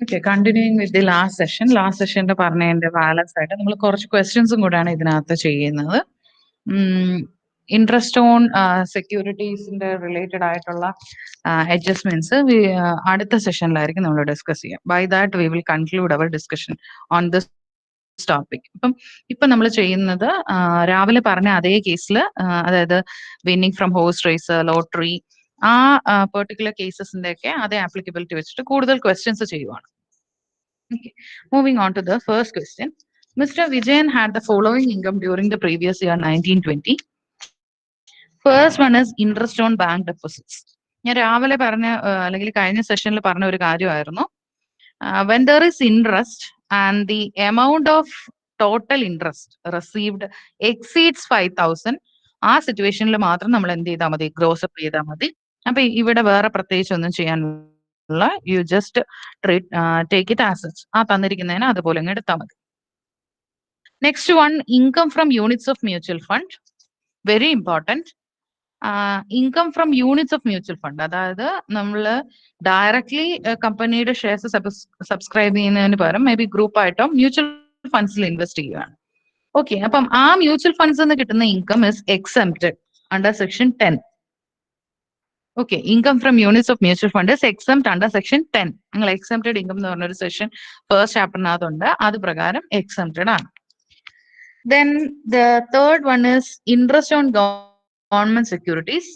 Okay, continuing with the last session. Last session പറഞ്ഞതിന്റെ balance ആയിട്ട് നമ്മൾ കുറച്ച് ക്വസ്റ്റ്യൻസും കൂടാണ് ഇതിനകത്ത് ചെയ്യുന്നത്. ഇൻട്രസ്റ്റ് ഓൺ സെക്യൂരിറ്റീസിന്റെ റിലേറ്റഡ് ആയിട്ടുള്ള അഡ്ജസ്റ്റ്മെന്റ്സ് അടുത്ത സെഷനിലായിരിക്കും നമ്മൾ ഡിസ്കസ് ചെയ്യുക. By that we will conclude our discussion on this topic. ഇപ്പൊ നമ്മൾ ചെയ്യുന്നത് രാവിലെ പറഞ്ഞ അതേ കേസിൽ, അതായത് winning from horse race, lottery, ആ പെർട്ടിക്കുലർ കേസസിന്റെ ഒക്കെ അതേ ആപ്ലിക്കബിലിറ്റി വെച്ചിട്ട് കൂടുതൽ ക്വസ്റ്റ്യൻസ് ചെയ്യുവാണ്. Moving on to the first question. Mr. Vijayan had the following income during the previous year 1920. First one is interest on bank deposits. ഞാൻ രാവിലെ പറഞ്ഞ അല്ലെങ്കിൽ കഴിഞ്ഞ സെഷനിൽ പറഞ്ഞ ഒരു കാര്യമായിരുന്നു. When there is interest and the amount of total interest received exceeds 5,000, ആ സിറ്റുവേഷനിൽ മാത്രം നമ്മൾ എന്ത് ചെയ്താൽ മതി, ഗ്രോസ് അപ്പ് ചെയ്താൽ മതി. അപ്പൊ ഇവിടെ വേറെ പ്രത്യേകിച്ച് ഒന്നും ചെയ്യാനുള്ള, you just take it as such. ആ തന്നിരിക്കുന്നതിന് അതുപോലെ അങ്ങ് എടുത്താൽ മതി. Next one, income from units of mutual fund. Very important. Income from units of mutual fund, അതായത് നമ്മൾ ഡയറക്ട്ലി കമ്പനിയുടെ ഷെയർസ് സബ്സ്ക്രൈബ് ചെയ്യുന്നതിന് പകരം മേ ബി ഗ്രൂപ്പ് ആയിട്ടോ മ്യൂച്വൽ ഫണ്ട്സിൽ ഇൻവെസ്റ്റ് ചെയ്യുകയാണ്. ഓക്കെ, അപ്പം ആ മ്യൂച്വൽ ഫണ്ട്സ് നിന്ന് കിട്ടുന്ന income is exempted under section 10. Okay, income from units of mutual fund is exempt under section 10. നിങ്ങൾ എക്സംപ്റ്റഡ് ഇൻകം എന്ന് പറഞ്ഞൊരു സെക്ഷൻ ഫസ്റ്റ് ചാപ്റ്ററിനകത്തുണ്ട്, അത് പ്രകാരം എക്സംപ്റ്റഡ് ആണ്. Then the third one is interest on government securities.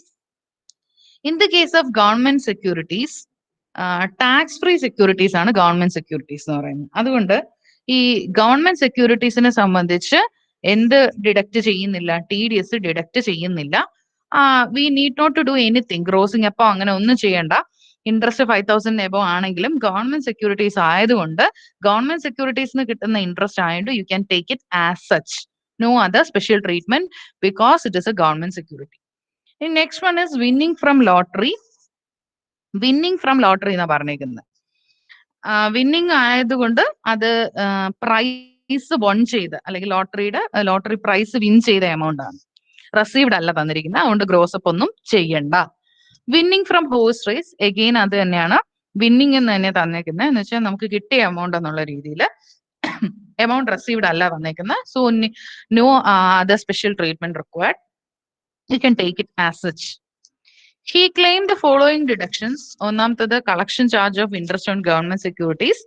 In the case of government securities, tax free securities ആണ് government securities എന്ന് പറയുന്നത്. അതുകൊണ്ട് ഈ ഗവൺമെന്റ് സെക്യൂരിറ്റീസിനെ സംബന്ധിച്ച് എന്ത് ഡിഡക്ട് ചെയ്യുന്നില്ല, TDS ഡിഡക്ട് ചെയ്യുന്നില്ല. We need not to do anything, grossing അപ്പോ അങ്ങനെ ഒന്നും ചെയ്യണ്ട. ഇൻട്രസ്റ്റ് 5,000 എബോ ആണെങ്കിലും ഗവൺമെന്റ് സെക്യൂരിറ്റീസ് ആയതുകൊണ്ട്, ഗവൺമെന്റ് സെക്യൂരിറ്റീസിന് കിട്ടുന്ന ഇൻട്രസ്റ്റ് ആയതുകൊണ്ട് you can take it as such. No other special treatment because it is a government security. The next one is winning from lottery. Winning from lottery എന്നാ പറഞ്ഞേക്കുന്നത്. Winning ആയതുകൊണ്ട് അത് price won ചെയ്ത്, അല്ലെങ്കിൽ lottery prize win ചെയ്ത amount ആണ്, received അല്ല തന്നിരിക്കുന്നത്. അതുകൊണ്ട് ഗ്രോസ് അപ്പ് ഒന്നും ചെയ്യണ്ട. Winning from horse race, again അത് തന്നെയാണ്, വിന്നിങ് എന്ന് തന്നെ തന്നേക്കുന്നത്. എന്ന് വെച്ചാൽ നമുക്ക് കിട്ടിയ എമൗണ്ട് എന്നുള്ള രീതിയിൽ എമൗണ്ട് റെസീവ്ഡ് അല്ല വന്നേക്കുന്നത്. So no other special treatment required. You can take it as such. He claimed the following deductions. ഒന്നാമത്തത് collection charge of interest on government securities.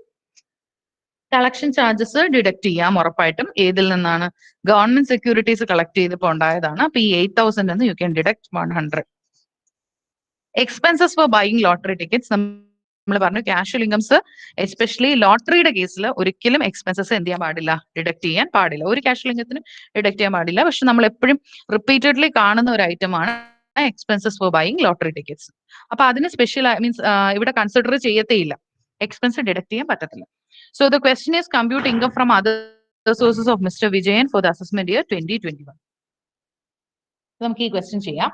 Collection charges deduct ചെയ്യാം ഉറപ്പായിട്ടും. ഏതിൽ നിന്നാണ്? ഗവൺമെന്റ് സെക്യൂരിറ്റീസ് കളക്ട് ചെയ്തപ്പോൾ ഉണ്ടായതാണ്. അപ്പൊ ഈ 8,000 എന്ന് U can deduct 100. Expenses for buying lottery tickets. നമ്മൾ പറഞ്ഞു ക്യാഷ്വൽ ഇൻകംസ്, എസ്പെഷ്യലി ലോട്ടറിയുടെ കേസിൽ ഒരിക്കലും എക്സ്പെൻസസ് എന്ത് ചെയ്യാൻ പാടില്ല, ഡിഡക്ട് ചെയ്യാൻ പാടില്ല. ഒരു ക്യാഷ്വൽ ഇൻകത്തിന് ഡിഡക്ട് ചെയ്യാൻ പാടില്ല. പക്ഷെ നമ്മൾ എപ്പോഴും റിപ്പീറ്റഡ്ലി കാണുന്ന ഒരു ഐറ്റമാണ് expenses for buying lottery tickets. അപ്പൊ അതിന് സ്പെഷ്യൽ മീൻസ് ഇവിടെ കൺസിഡർ ചെയ്യത്തേയില്ല, എക്സ്പെൻസ് ഡിഡക്ട് ചെയ്യാൻ പറ്റത്തില്ല. So the question is compute income from other sources of mister Vijayan for the assessment year 2021. നമുക്ക് ഈ ക്വസ്റ്റ്യൻ ചെയ്യാം.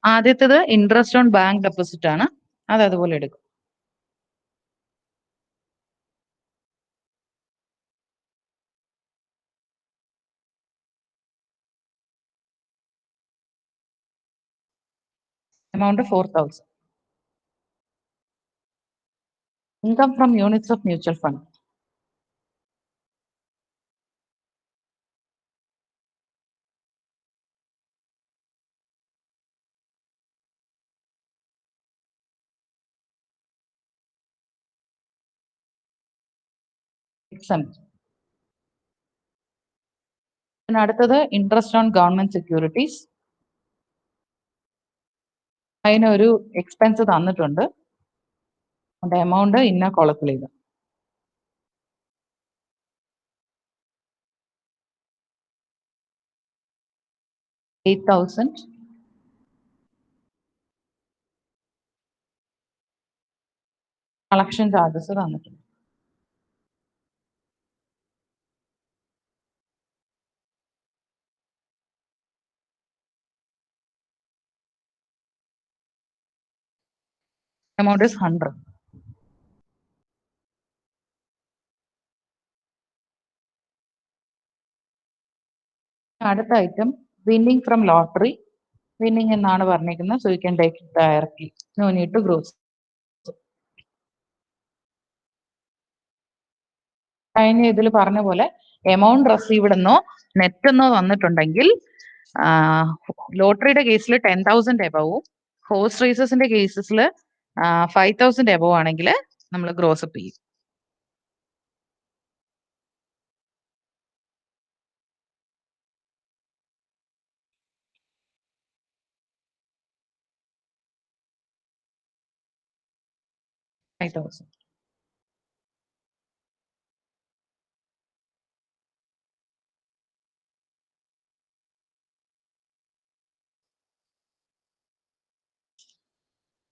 ആദ്യത്തേത് ഇൻട്രസ്റ്റ് ഓൺ ബാങ്ക് ഡെപ്പോസിറ്റ് ആണ്, അത് അതുപോലെ എടുക്കും. Amount of 4,000. Income from units of mutual fund. Exempt. പിന്നെ അടുത്തത് ഇൻട്രസ്റ്റ് ഓൺ ഗവൺമെന്റ് സെക്യൂരിറ്റീസ്. അതിനൊരു എക്സ്പെൻസ് തന്നിട്ടുണ്ട്, എമൗണ്ട് ഇന്ന കോളത്തിൽ ചെയ്ത്. 8,000. കളക്ഷൻ ചാർജസ് തന്നിട്ടുണ്ട്. Amount is 100. അടുത്ത item winning from lottery. Winning എന്നാണ് പറഞ്ഞിരിക്കുന്നത്. So you can take it directly. No need to gross. കഴിഞ്ഞ ഇതിൽ പറഞ്ഞ പോലെ എമൗണ്ട് റിസീവ്ഡ് എന്നോ നെറ്റ് എന്നോ തന്നിട്ടുണ്ടെങ്കിൽ ലോട്ടറിയുടെ കേസിൽ 10,000 എബവും ഹോഴ്സ് റേസസിന്റെ കേസസിൽ 5,000 എബവ് ആണെങ്കിൽ നമ്മൾ ഗ്രോസ് അപ്പ് ചെയ്യും.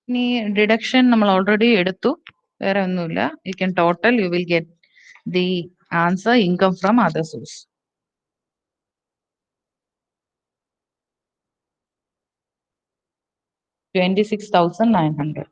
ഇനി ഡിഡക്ഷൻ നമ്മൾ ഓൾറെഡി എടുത്തു, വേറെ ഒന്നുമില്ല. You can total, U will get the answer income from other source. $26,900.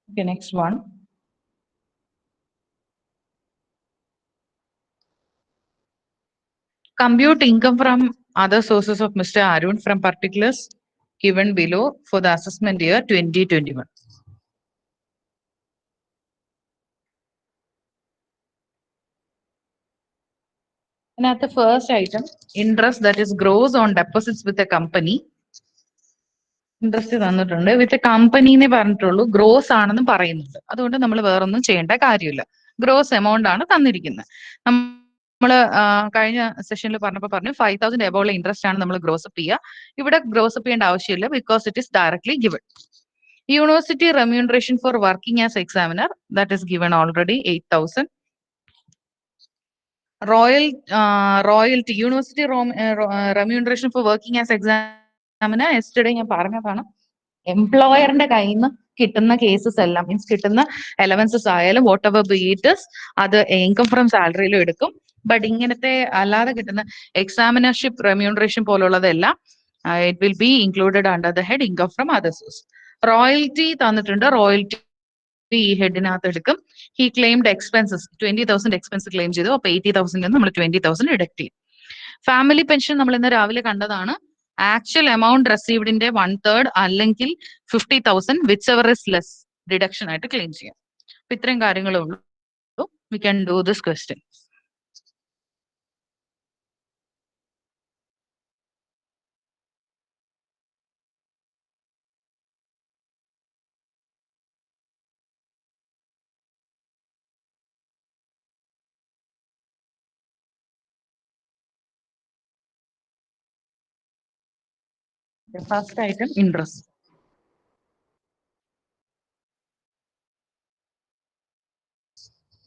Okay, next one. Compute income from other sources of Mr. Arun from particulars given below for the assessment year 2021. And at the first item, interest that is grows on deposits with a company. Interest തന്നിട്ടുണ്ട്. വിത്ത് കമ്പനീനെ പറഞ്ഞിട്ടുള്ളൂ, gross ആണെന്ന് പറയുന്നുണ്ട്. അതുകൊണ്ട് നമ്മൾ വേറൊന്നും ചെയ്യേണ്ട കാര്യമില്ല. Gross amount ആണ് തന്നിരിക്കുന്നത്. നമ്മള് കഴിഞ്ഞ സെഷനിൽ പറഞ്ഞപ്പോൾ പറഞ്ഞു 5,000 എബോള്ള ഇൻട്രസ്റ്റ് ആണ് നമ്മൾ ഗ്രോസ് അപ്പ് ചെയ്യുക. ഇവിടെ ഗ്രോസ് അപ്പ് ചെയ്യേണ്ട ആവശ്യമില്ല, because it is directly given. University remuneration for working as examiner, that is given already 8,000. Royalty university remuneration for working as examiner yesterday ഞാൻ പറഞ്ഞതാണ്. എംപ്ലോയറിന്റെ കയ്യിൽ നിന്ന് കിട്ടുന്ന കേസസ് എല്ലാം, മീൻസ് കിട്ടുന്ന എലവൻസസ് ആയാലും വാട്ട് എവർ ബീറ്റസ്, അത് ഇൻകം ഫ്രം സാലറിയിലും എടുക്കും. ബട്ട് ഇങ്ങനത്തെ അല്ലാതെ കിട്ടുന്ന എക്സാമിനർഷിപ്പ് റെമ്യൂണറേഷൻ പോലുള്ളതെല്ലാം it will be included under the head income from other source. Royalty തന്നിട്ടുണ്ട്, റോയൽറ്റി ഈ ഹെഡിനകത്ത് എടുക്കും. He claimed expenses 20,000 expense claim ചെയ്തു. അപ്പൊ 80,000 നമ്മൾ 20,000 ഡിഡക്ട് ചെയ്യും. ഫാമിലി പെൻഷൻ നമ്മൾ ഇന്ന് രാവിലെ കണ്ടതാണ്. ആക്ച്വൽ എമൗണ്ട് റിസീവ്ഡിന്റെ 1/3 അല്ലെങ്കിൽ 50,000 which ever is less deduction ആയിട്ട് ക്ലെയിം ചെയ്യാം. അപ്പൊ ഇത്രയും കാര്യങ്ങളേ ഉള്ളൂ. V can do this question. First item interest.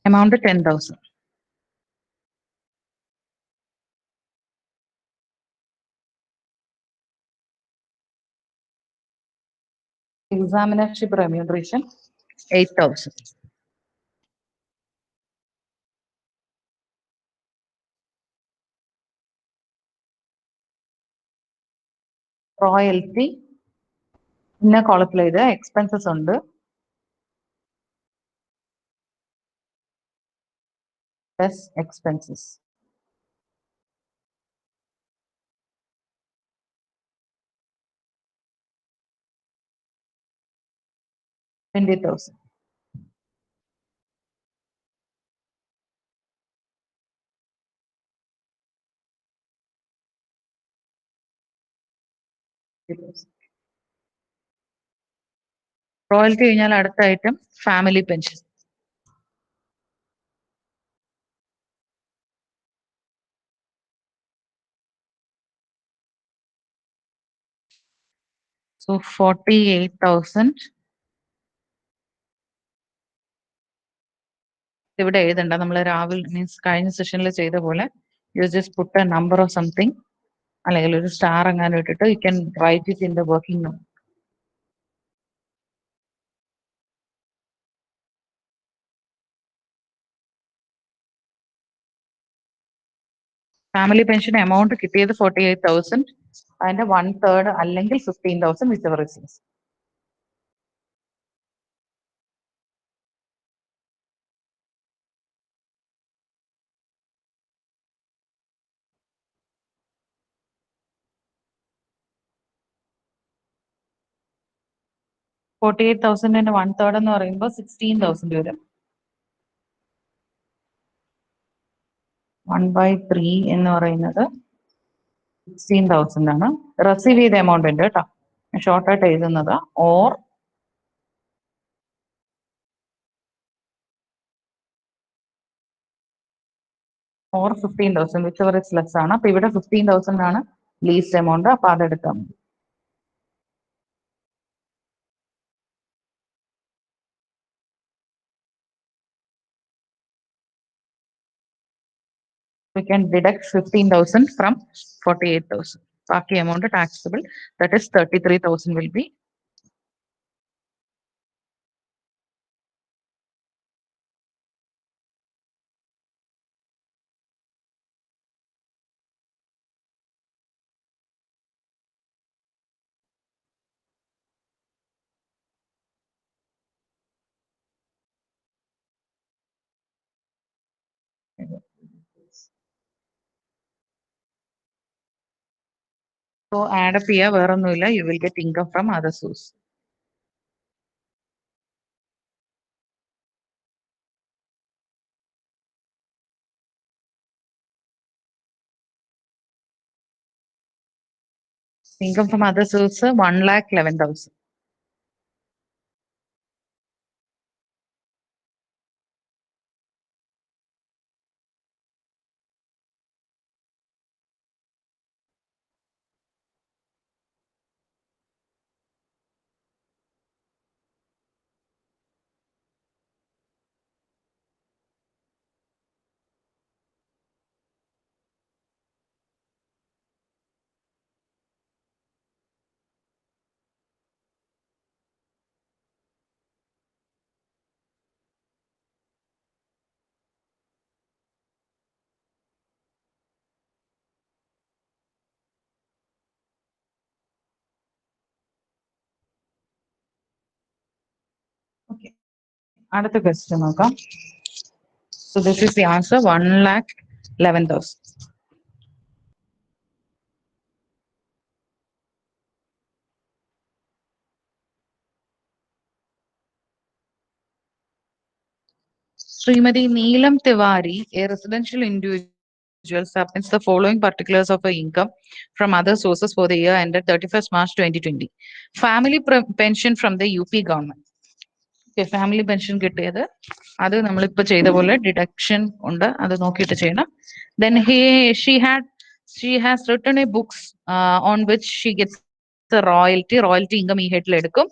amount 10,000. Examinership remuneration 8,000. Royalty ഇന്ന കോളത്തിൽ ഇത് എക്സ്പെൻസസ് ഉണ്ട്. Plus expenses. 20,000. റോയൽറ്റി കഴിഞ്ഞാൽ അടുത്ത ഐറ്റം ഫാമിലി പെൻഷൻ. So 48,000. ഇവിടെ എഴുതണ്ട, നമ്മൾ രാവിലെ മീൻസ് കഴിഞ്ഞ സെഷനിൽ ചെയ്ത പോലെ you just put a number of something, അല്ലെങ്കിൽ ഒരു സ്റ്റാർ എങ്ങാനും ഇട്ടിട്ട് you can write it in the working not. Family pension amount കിട്ടിയത് 48,000. അതിന്റെ 1/3 അല്ലെങ്കിൽ 15,000 വിച്ച് എവർ ഇസ്. $48,000 1/3 എന്ന് പറയുമ്പോൾ 16,000 വരും. 1/3 എന്ന് പറയുന്നത് 16,000 ആണ്. റിസീവ് ചെയ്ത എമൗണ്ട് ഉണ്ട് കേട്ടോ, ഷോർട്ടായിട്ട് എഴുതുന്നത്. Or 15,000 which ever is less ആണ്. അപ്പൊ ഇവിടെ 15,000 ആണ് ലീസ്റ്റ് എമൗണ്ട്, അപ്പൊ അതെടുക്കാം. We can deduct 15,000 from 48,000. ബാക്കി amount taxable, that is 33,000 will be. So add up ചെയ്യുക, വേറൊന്നുമില്ല. You will get income from other source. Income from other source 1,11,000. Okay. അടുത്ത question നോക്കാം. So this is the answer, 1,11,000. Srimati Neelam Tiwari, a residential individual, submits the following particulars of her income from other sources for the year ended 31st March 2020. Family pension from the UP government. Okay, family pension കിട്ടിയത് അത് നമ്മളിപ്പോ ചെയ്ത പോലെ deduction ഉണ്ട്, അത് നോക്കിയിട്ട് ചെയ്യണം. Then she has written a books on which she gets the royalty income ഈ ഹെഡിൽ എടുക്കും.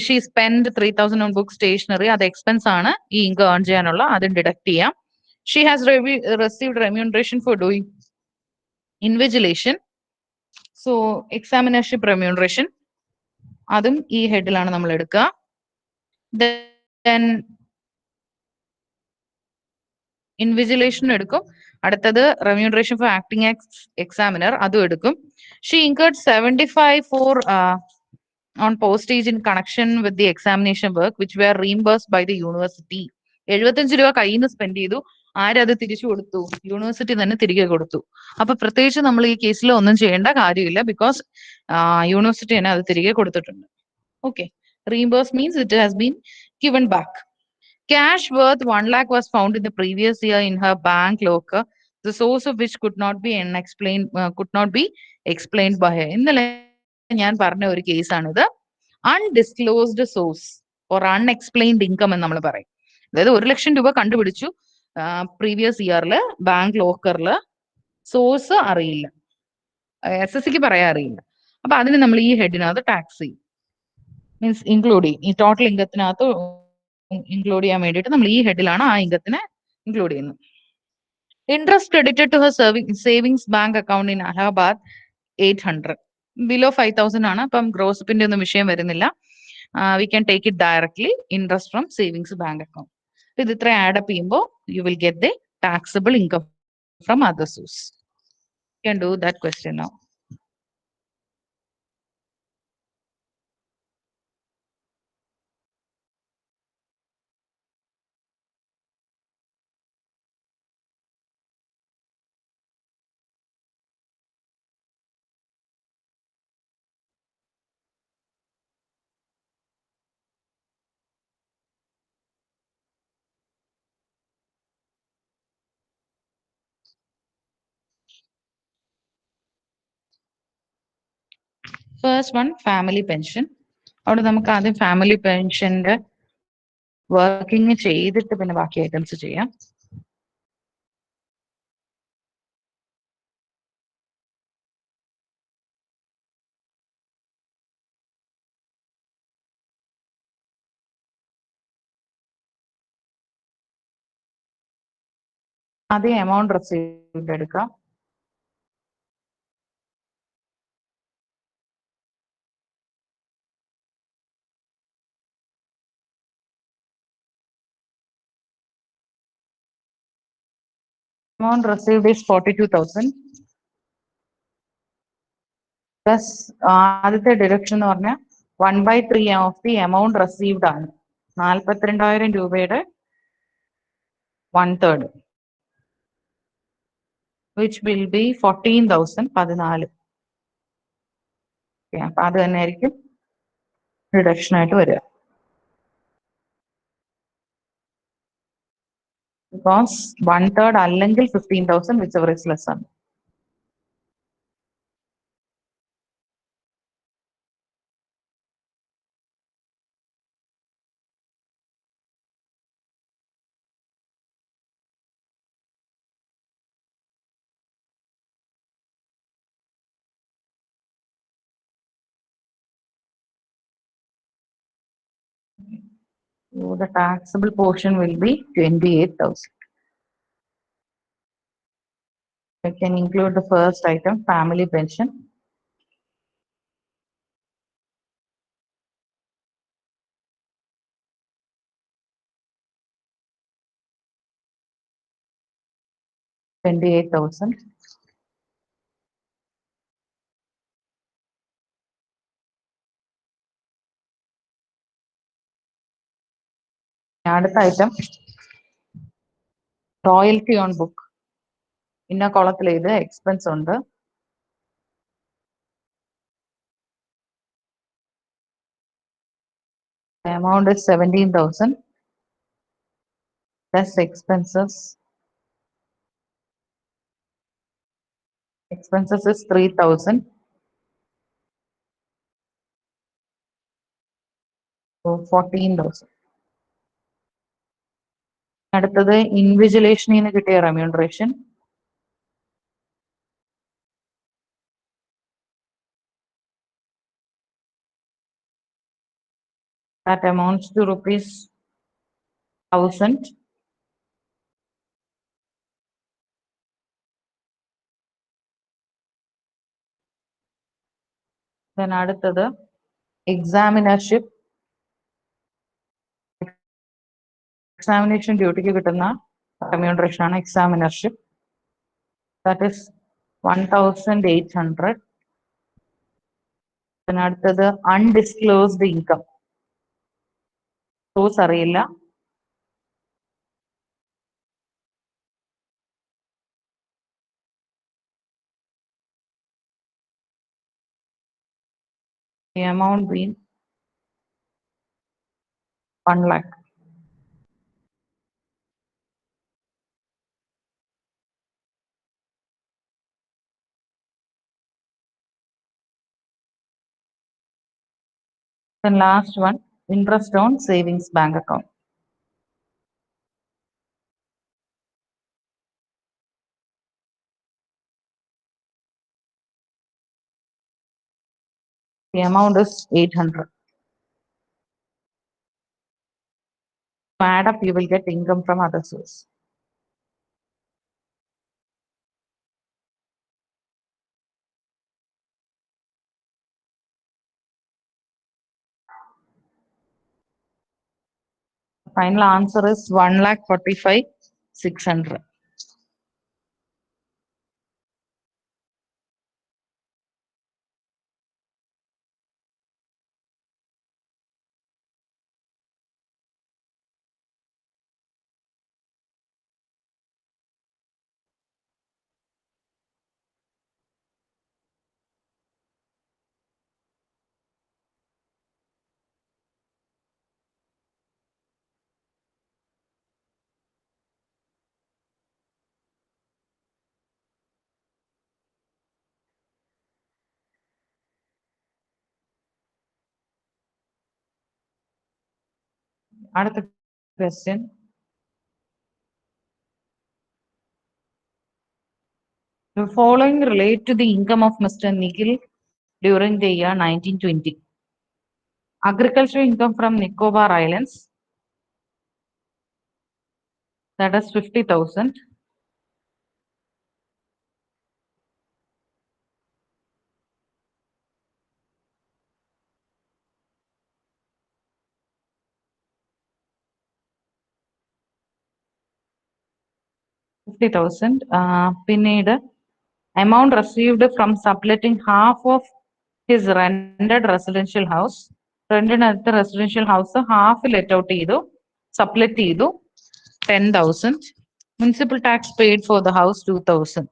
She spent 3,000 on book stationery, അത് എക്സ്പെൻസ് ആണ്, ഈ ഇൻകം ഏൺ ചെയ്യാനുള്ള, അതും ഡിഡക്ട് ചെയ്യാം. She has received remuneration for doing invigilation, so examinership remuneration, അതും ഈ ഹെഡിലാണ് നമ്മൾ എടുക്കുക. Then invigilation എടുക്കും. അടുത്തത് remuneration for acting as examiner, അതും എടുക്കും. She incurred 75 for on postage in connection with the examination work which were reimbursed by the university. 75 രൂപ കയ്യിൽ നിന്ന് സ്പെൻഡ് ചെയ്തു, ആരത് തിരിച്ചു കൊടുത്തു? യൂണിവേഴ്സിറ്റി തന്നെ തിരികെ കൊടുത്തു. അപ്പൊ പ്രത്യേകിച്ച് നമ്മൾ ഈ കേസിൽ ഒന്നും ചെയ്യേണ്ട കാര്യമില്ല, ബിക്കോസ് യൂണിവേഴ്സിറ്റി തന്നെ അത് തിരികെ കൊടുത്തിട്ടുണ്ട്. Okay, Reimbursed means it has been given back. Cash worth 1 lakh was found in the previous year in her bank locker, the source of which could not be explained by her. ഇന്നലെ ഞാൻ പറഞ്ഞ ഒരു കേസാണിത്. Undisclosed source or unexplained income എന്ന് നമ്മൾ പറയും. അതായത് 1 ലക്ഷം രൂപ കണ്ടുപിടിച്ചു പ്രീവിയസ് ഇയറിൽ ബാങ്ക് ലോക്കറിൽ, സോഴ്സ് അറിയില്ല, SSCക്ക് പറയാൻ അറിയില്ല. അപ്പൊ അതിന് നമ്മൾ ഈ ഹെഡിനകത്ത് ടാക്സ് ചെയ്യും. മീൻസ് ഇൻക്ലൂഡ് ചെയ്യും. ഈ ടോട്ടൽ ഇൻകത്തിനകത്ത് ഇൻക്ലൂഡ് ചെയ്യാൻ വേണ്ടിയിട്ട് നമ്മൾ ഈ ഹെഡിലാണ് ആ ഇൻകത്തിനെ ഇൻക്ലൂഡ് ചെയ്യുന്നത്. Interest credited to her savings bank account in Allahabad 800, below 5000 ആണ്. അപ്പം ഗ്രോസപ്പിന്റെ ഒന്നും വിഷയം വരുന്നില്ല. We can take it directly interest from savings bank account. ഇത് ഇത്ര ആഡപ്പ് ചെയ്യുമ്പോൾ you will get the taxable income from other source. You can do that question now. First one family pension. അവിടെ നമുക്ക് ആദ്യം ഫാമിലി പെൻഷന്റെ വർക്കിംഗ് ചെയ്തിട്ട് പിന്നെ ബാക്കി items ചെയ്യാം. ആദ്യം എമൗണ്ട് റിസീവ്ഡ് എടുക്കാം. Amount received is 42,000. പ്ലസ് ആദ്യത്തെ ഡിഡക്ഷൻ എന്ന് പറഞ്ഞാൽ 1/3 ഓഫ് ദി എമൗണ്ട് റിസീവ്ഡ് ആണ്. 42,000 രൂപയുടെ 1/3, വിച്ച് വിൽ ബി 14,000, 14. അപ്പൊ അത് തന്നെ ആയിരിക്കും ഡിഡക്ഷൻ ആയിട്ട് വരിക. ബിക്കോസ് 1/3 അല്ലെങ്കിൽ 15,000, വിച്ച് എവർ ഇസ് ലെസ് ആണ്. So the taxable portion will be 28,000. I can include the first item, family pension. $28,000. അടുത്ത ഐറ്റം റോയൽറ്റി ഓൺ ബുക്ക്. ഇന്ന കോളത്തിൽ ഇത് എക്സ്പെൻസ് ഉണ്ട്. The amount is 17,000 plus expenses. Expenses is 3,000. So 14,000. അടുത്തത് ഇൻവിജിലേഷനിൽ നിന്ന് കിട്ടിയ remuneration. That amounts to rupees 1,000. Then അടുത്തത് എക്സാമിനർഷിപ്പ്. Examination ഡ്യൂട്ടിക്ക് കിട്ടുന്ന റെമ്യൂണറേഷൻ ആണ് എക്സാമിനർഷിപ്പ്. That is 1,800. പിന്നെ അടുത്തത് അൺഡിസ്ക്ലോസ്ഡ് ഇൻകം. സോഴ്സ് അറിയില്ല. The amount being 1 lakh. Then last one, interest on savings bank account. The amount is 800. Add up, you will get income from other source. Final answer is 1,45,600. Another question. The following relate to the income of Mr. Nikhil during the year 1920. Agricultural income from Nicobar Islands, that is 50,000. പിന്നീട് amount received from subletting half of his rented residential house. റെന്റിനടുത്ത residential house half let out ചെയ്തു, sublet ചെയ്തു, 10,000. Municipal tax paid for the house 2,000.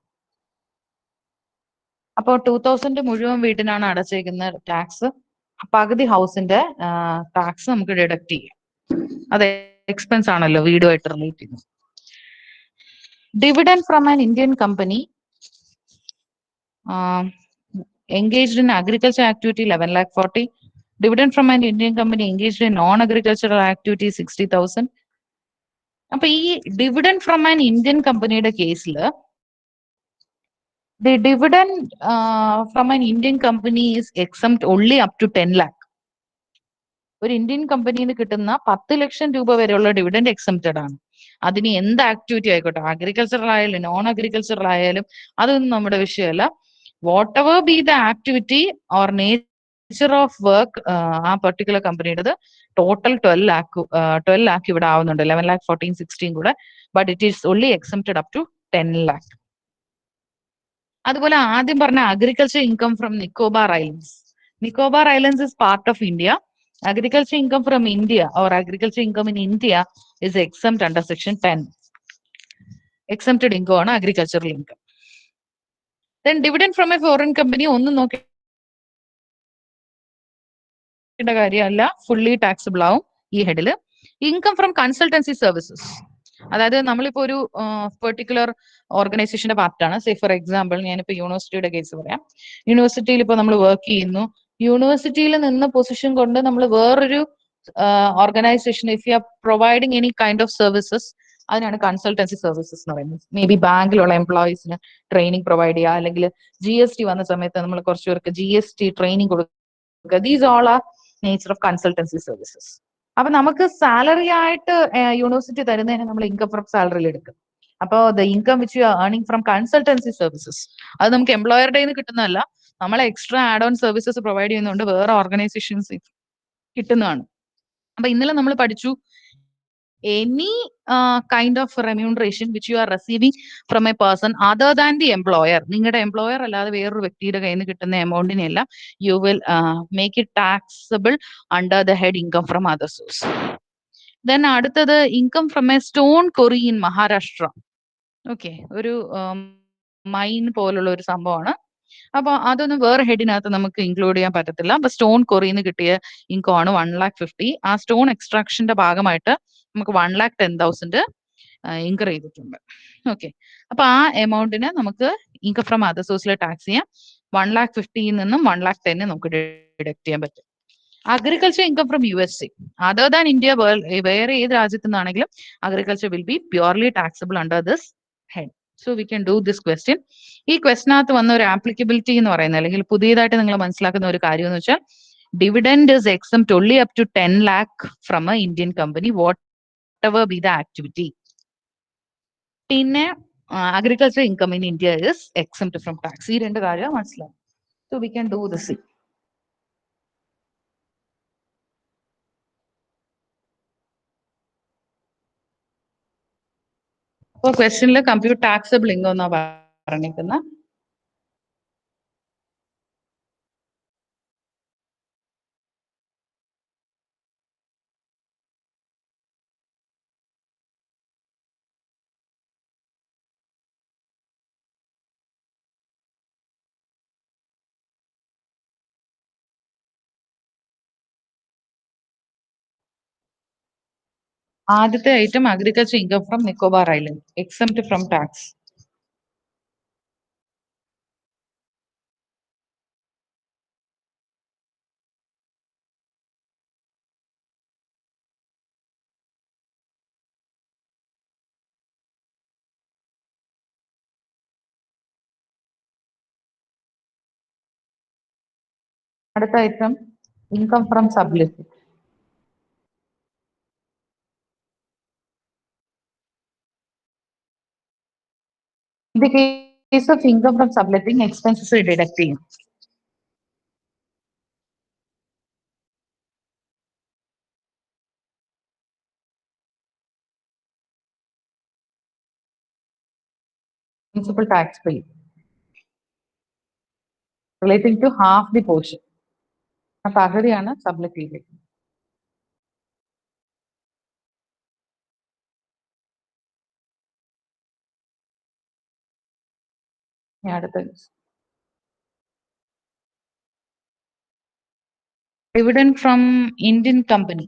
അപ്പോൾ 2,000 മുഴുവൻ വീട്ടിനാണ് അടച്ചേക്കുന്ന tax. പകുതി ഹൗസിന്റെ tax നമുക്ക് deduct ചെയ്യാം. അത് എക്സ്പെൻസ് ആണല്ലോ, വീടുമായിട്ട് റിലേറ്റ് ചെയ്യുന്നത്. Dividend from an Indian company engaged in agriculture activity 11,40,000. Dividend from an Indian company engaged in non-agricultural activity 60,000. അപ്പൊ ഈ ഡിവിഡൻഡ് ഫ്രം ആൻ ഇന്ത്യൻ കമ്പനിയുടെ കേസിൽ the dividend from an Indian company is exempt only up to 10 lakh. ഒരു Indian കമ്പനിയിൽ നിന്ന് കിട്ടുന്ന 10 ലക്ഷം രൂപ വരെയുള്ള ഡിവിഡൻഡ് എക്സംപ്റ്റഡ് ആണ്. അതിന് എന്ത് ആക്ടിവിറ്റി ആയിക്കോട്ടെ, അഗ്രികൾച്ചറൽ ആയാലും നോൺ അഗ്രികൾച്ചറൽ ആയാലും അതൊന്നും നമ്മുടെ വിഷയമല്ല. Whatever be the activity or nature of work ആ പെർട്ടിക്കുലർ കമ്പനിയുടേത്, ടോട്ടൽ 12 lakh ഇവിടെ ആവുന്നുണ്ട്, 11,14,16 കൂടെ. But it is only exempted up to 10 lakh. അതുപോലെ ആദ്യം പറഞ്ഞ agriculture income from Nicobar islands. Nicobar islands is part of India. Agriculture income from India or agriculture income in India is exempt under section 10. Exempted income ആണ് agricultural income. Then dividend from a foreign company ഒന്നും നോക്കേണ്ട കാര്യമല്ല, fully taxable ആവും ഈ ഹെഡില്. Income from consultancy services, അതായത് നമ്മളിപ്പോ ഒരു particular ഓർഗനൈസേഷന്റെ പാർട്ടാണ്. സേ ഫോർ എക്സാമ്പിൾ ഞാനിപ്പോ യൂണിവേഴ്സിറ്റിയുടെ കേസ് പറയാം. യൂണിവേഴ്സിറ്റിയിൽ ഇപ്പൊ നമ്മൾ വർക്ക് ചെയ്യുന്നു. യൂണിവേഴ്സിറ്റിയിൽ നിന്ന് പൊസിഷൻ കൊണ്ട് നമ്മൾ വേറൊരു organisation if you are providing any kind of services, അതിനാണ് കൺസൾട്ടൻസി സർവീസസ് എന്ന് പറയുന്നത്. മേ ബി ബാങ്കിലുള്ള എംപ്ലോയീസിന് ട്രെയിനിങ് പ്രൊവൈഡ് ചെയ്യുക, അല്ലെങ്കിൽ GST വന്ന സമയത്ത് നമ്മൾ കുറച്ച് പേർക്ക് GST ട്രെയിനിങ് കൊടുക്കുക. These all are nature of consultancy services. അപ്പൊ നമുക്ക് സാലറി ആയിട്ട് യൂണിവേഴ്സിറ്റി തരുന്നതിന് നമ്മൾ ഇൻകം ഫ്രം സാലറിയിൽ എടുക്കും. അപ്പോൾ the income which you are earning from consultancy services, അത് നമുക്ക് എംപ്ലോയറുടെ നിന്ന് കിട്ടുന്നതല്ല, നമ്മളെ extra add on services provide ചെയ്യുന്നുണ്ട് വേറെ ഓർഗനൈസേഷൻസ് കിട്ടുന്നതാണ്. അപ്പൊ ഇന്നലെ നമ്മൾ പഠിച്ചു any kind of remuneration which you are receiving from a person other than the employer, നിങ്ങളുടെ എംപ്ലോയർ അല്ലാതെ വേറൊരു വ്യക്തിയുടെ കയ്യിൽ നിന്ന് കിട്ടുന്ന എമൗണ്ടിനെല്ലാം you will make it taxable under the head income from other source. Then അടുത്തത് income from a stone quarry in Maharashtra. Okay, ഒരു mine പോലുള്ള ഒരു സംഭവമാണ്. അപ്പൊ അതൊന്നും വേറെ ഹെഡിനകത്ത് നമുക്ക് ഇൻക്ലൂഡ് ചെയ്യാൻ പറ്റത്തില്ല. അപ്പൊ സ്റ്റോൺ കൊറിന്ന് കിട്ടിയ ഇൻകം ആണ് 1,50,000. ആ സ്റ്റോൺ എക്സ്ട്രാക്ഷന്റെ ഭാഗമായിട്ട് നമുക്ക് 1,10,000 ഇൻകർ ചെയ്തിട്ടുണ്ട്. ഓക്കെ, അപ്പൊ ആ എമൗണ്ടിന് നമുക്ക് ഇൻകം ഫ്രം അതർ സോഴ്സിൽ ടാക്സ് ചെയ്യാം. 1,50,000 നിന്നും 1,10,000 നമുക്ക് ഡിഡക്ട് ചെയ്യാൻ പറ്റും. Agriculture income from USA other than India, വേറെ ഏത് രാജ്യത്തു നിന്നാണെങ്കിലും agriculture will be purely taxable under this head. So we can do this question. ഈ ക്വസ്റ്റിനകത്ത് വന്ന ഒരു ആപ്ലിക്കബിലിറ്റി എന്ന് പറയുന്നത്, അല്ലെങ്കിൽ പുതിയതായിട്ട് നിങ്ങൾ മനസ്സിലാക്കുന്ന ഒരു കാര്യം എന്ന് വെച്ചാൽ, dividend is exempt only up to 10 lakh from a Indian company, whatever be the activity. പിന്നെ agriculture income in India is exempt from tax. ഈ രണ്ട് കാര്യം മനസ്സിലാവും. So we can do this. അപ്പോൾ ക്വസ്റ്റ്യനിൽ കമ്പ്യൂട്ട് ടാക്സബിൾ ഇൻകം എന്നാ പറഞ്ഞിരിക്കുന്നത്. ആദ്യത്തെ item agriculture income from Nicobar island, exempt from tax. അടുത്ത item income from subletting. In the case of income from subletting, expenses are deducting. Principal tax paid relating to half the portion. ആ പകുതിയാണ് sublet ചെയ്തേക്കുന്നത്. അടുത്ത dividend from Indian company.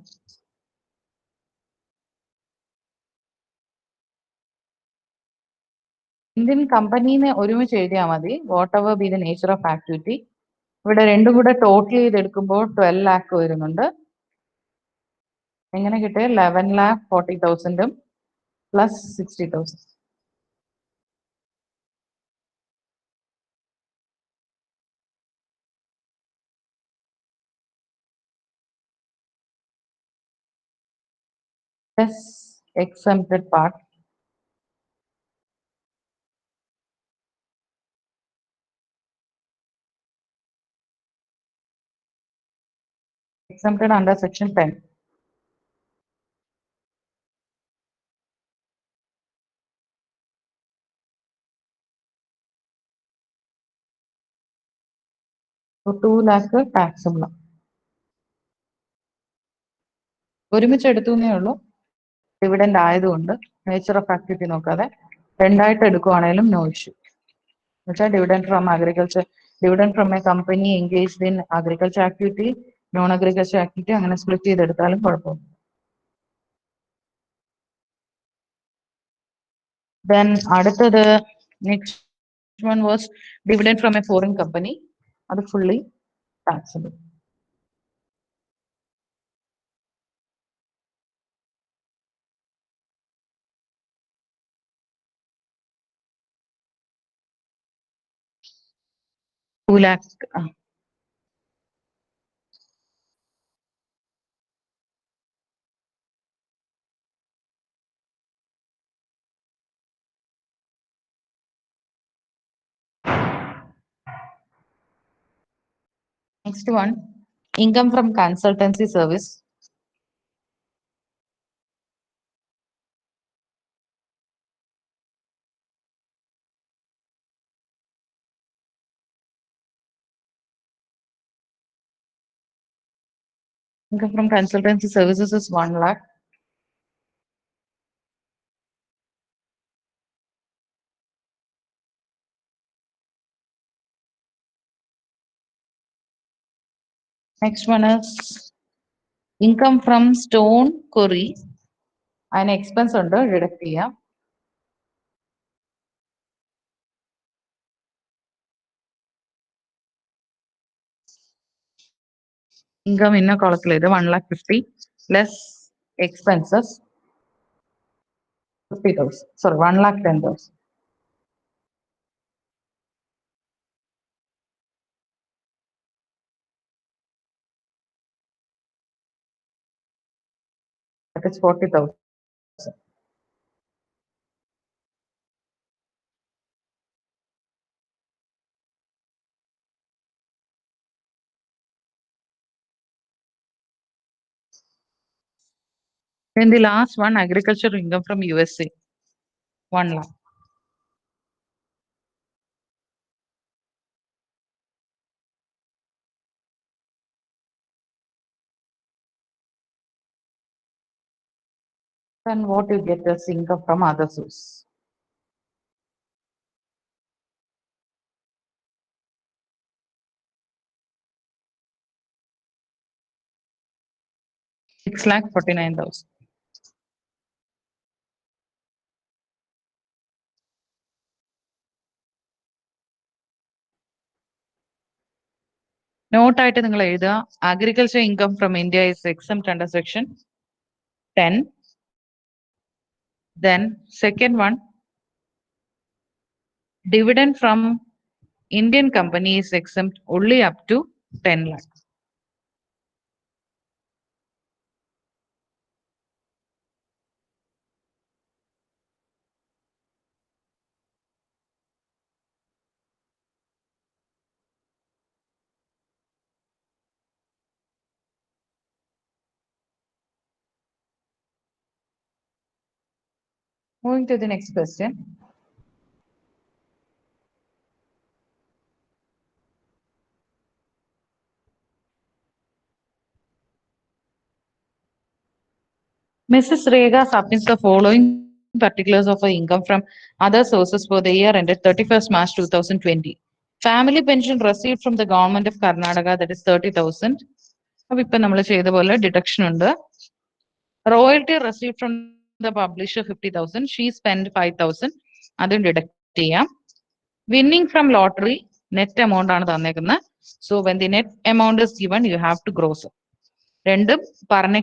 Indian കമ്പനിന്ന് ഒരുമിച്ച് എഴുതിയാൽ മതി. Whatever be the nature of activity. ഇവിടെ രണ്ടും കൂടെ ടോട്ടൽ ചെയ്തെടുക്കുമ്പോൾ 12 lakh വരുന്നുണ്ട്. എങ്ങനെ കിട്ടിയ 11,40,000 plus 60,000. Yes, exempted part. Exempted under section 10. So 2 lakh taxable. ഒരുമിച്ച് എടുത്തുന്നേ ഉള്ളൂ. ഡിവിഡൻഡ് ആയതുകൊണ്ട് നേച്ചർ ഓഫ് ആക്ടിവിറ്റി നോക്കാതെ രണ്ടായിട്ട് എടുക്കുവാണേലും നോ ഇഷ്യൂ. എന്നുവെച്ചാൽ dividend from agriculture, dividend from a company engaged in agriculture activity, non agriculture activity, അങ്ങനെ സ്പ്ലിറ്റ് ചെയ്തെടുത്താലും കുഴപ്പമില്ല. ദെൻ അടുത്തത് next one was dividend from a foreign company. അത് fully taxable. Two lakh. Next one, income from consultancy service. Income from consultancy services is 1 lakh. Next one is income from stone quarry. അതിന് expense ഉണ്ട്, deduct ചെയ്യാം. Income ഇന്ന കോളത്തിൽ ഇത് 1,50,000 less expenses 50,000. Sorry 1,10,000. That is 40,000. Then the last one, agriculture income from USA, 1 lakh. Then what you get is income from other source. $6,49,000. Not ആയിട്ട് നിങ്ങൾ എഴുതുക, agriculture income from India is exempt under section 10. Then second one, dividend from Indian company is exempt only up to 10 lakh. Moving to the next question. Mrs. Rega submits the following particulars of her income from other sources for the year ended 31st March 2020. Family pension received from the government of Karnataka, that is 30,000. അപ്പൊ ഇപ്പൊ നമ്മൾ ചെയ്ത പോലെ deduction ഉണ്ട്. Royalty receive from the publisher 50,000. She spend 5,000. അതും deduct ചെയ്യാം. Winning from lottery net amount ആണ് തന്നേക്കുന്നത്. So when the net amount is given you have to gross. രണ്ടും പറഞ്ഞ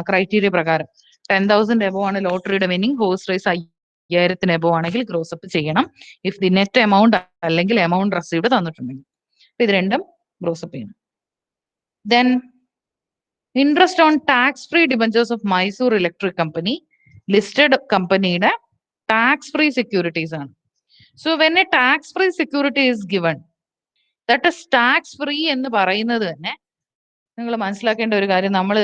ക്രൈറ്റീരിയ പ്രകാരം 10,000 എബോ ആണ് ലോട്ടറിയുടെ വിന്നിംഗ്, ഹോഴ്സ് റേസ് 5,000 എബോ ആണെങ്കിൽ ഗ്രോസ് അപ്പ് ചെയ്യണം. ഇഫ് ദി നെറ്റ് എമൗണ്ട് അല്ലെങ്കിൽ എമൗണ്ട് റെസീവ്ഡ് തന്നിട്ടുണ്ടെങ്കിൽ ഇത് രണ്ടും ഗ്രോസ് അപ്പ് ചെയ്യണം. Then interest on tax free debentures of Mysore electric company, listed കമ്പനിയുടെ ടാക്സ് ഫ്രീ സെക്യൂരിറ്റീസ് ആണ്. So when A tax free security is given, that is tax free എന്ന് പറയുന്നത് തന്നെ നിങ്ങൾ മനസ്സിലാക്കേണ്ട ഒരു കാര്യം, നമ്മൾ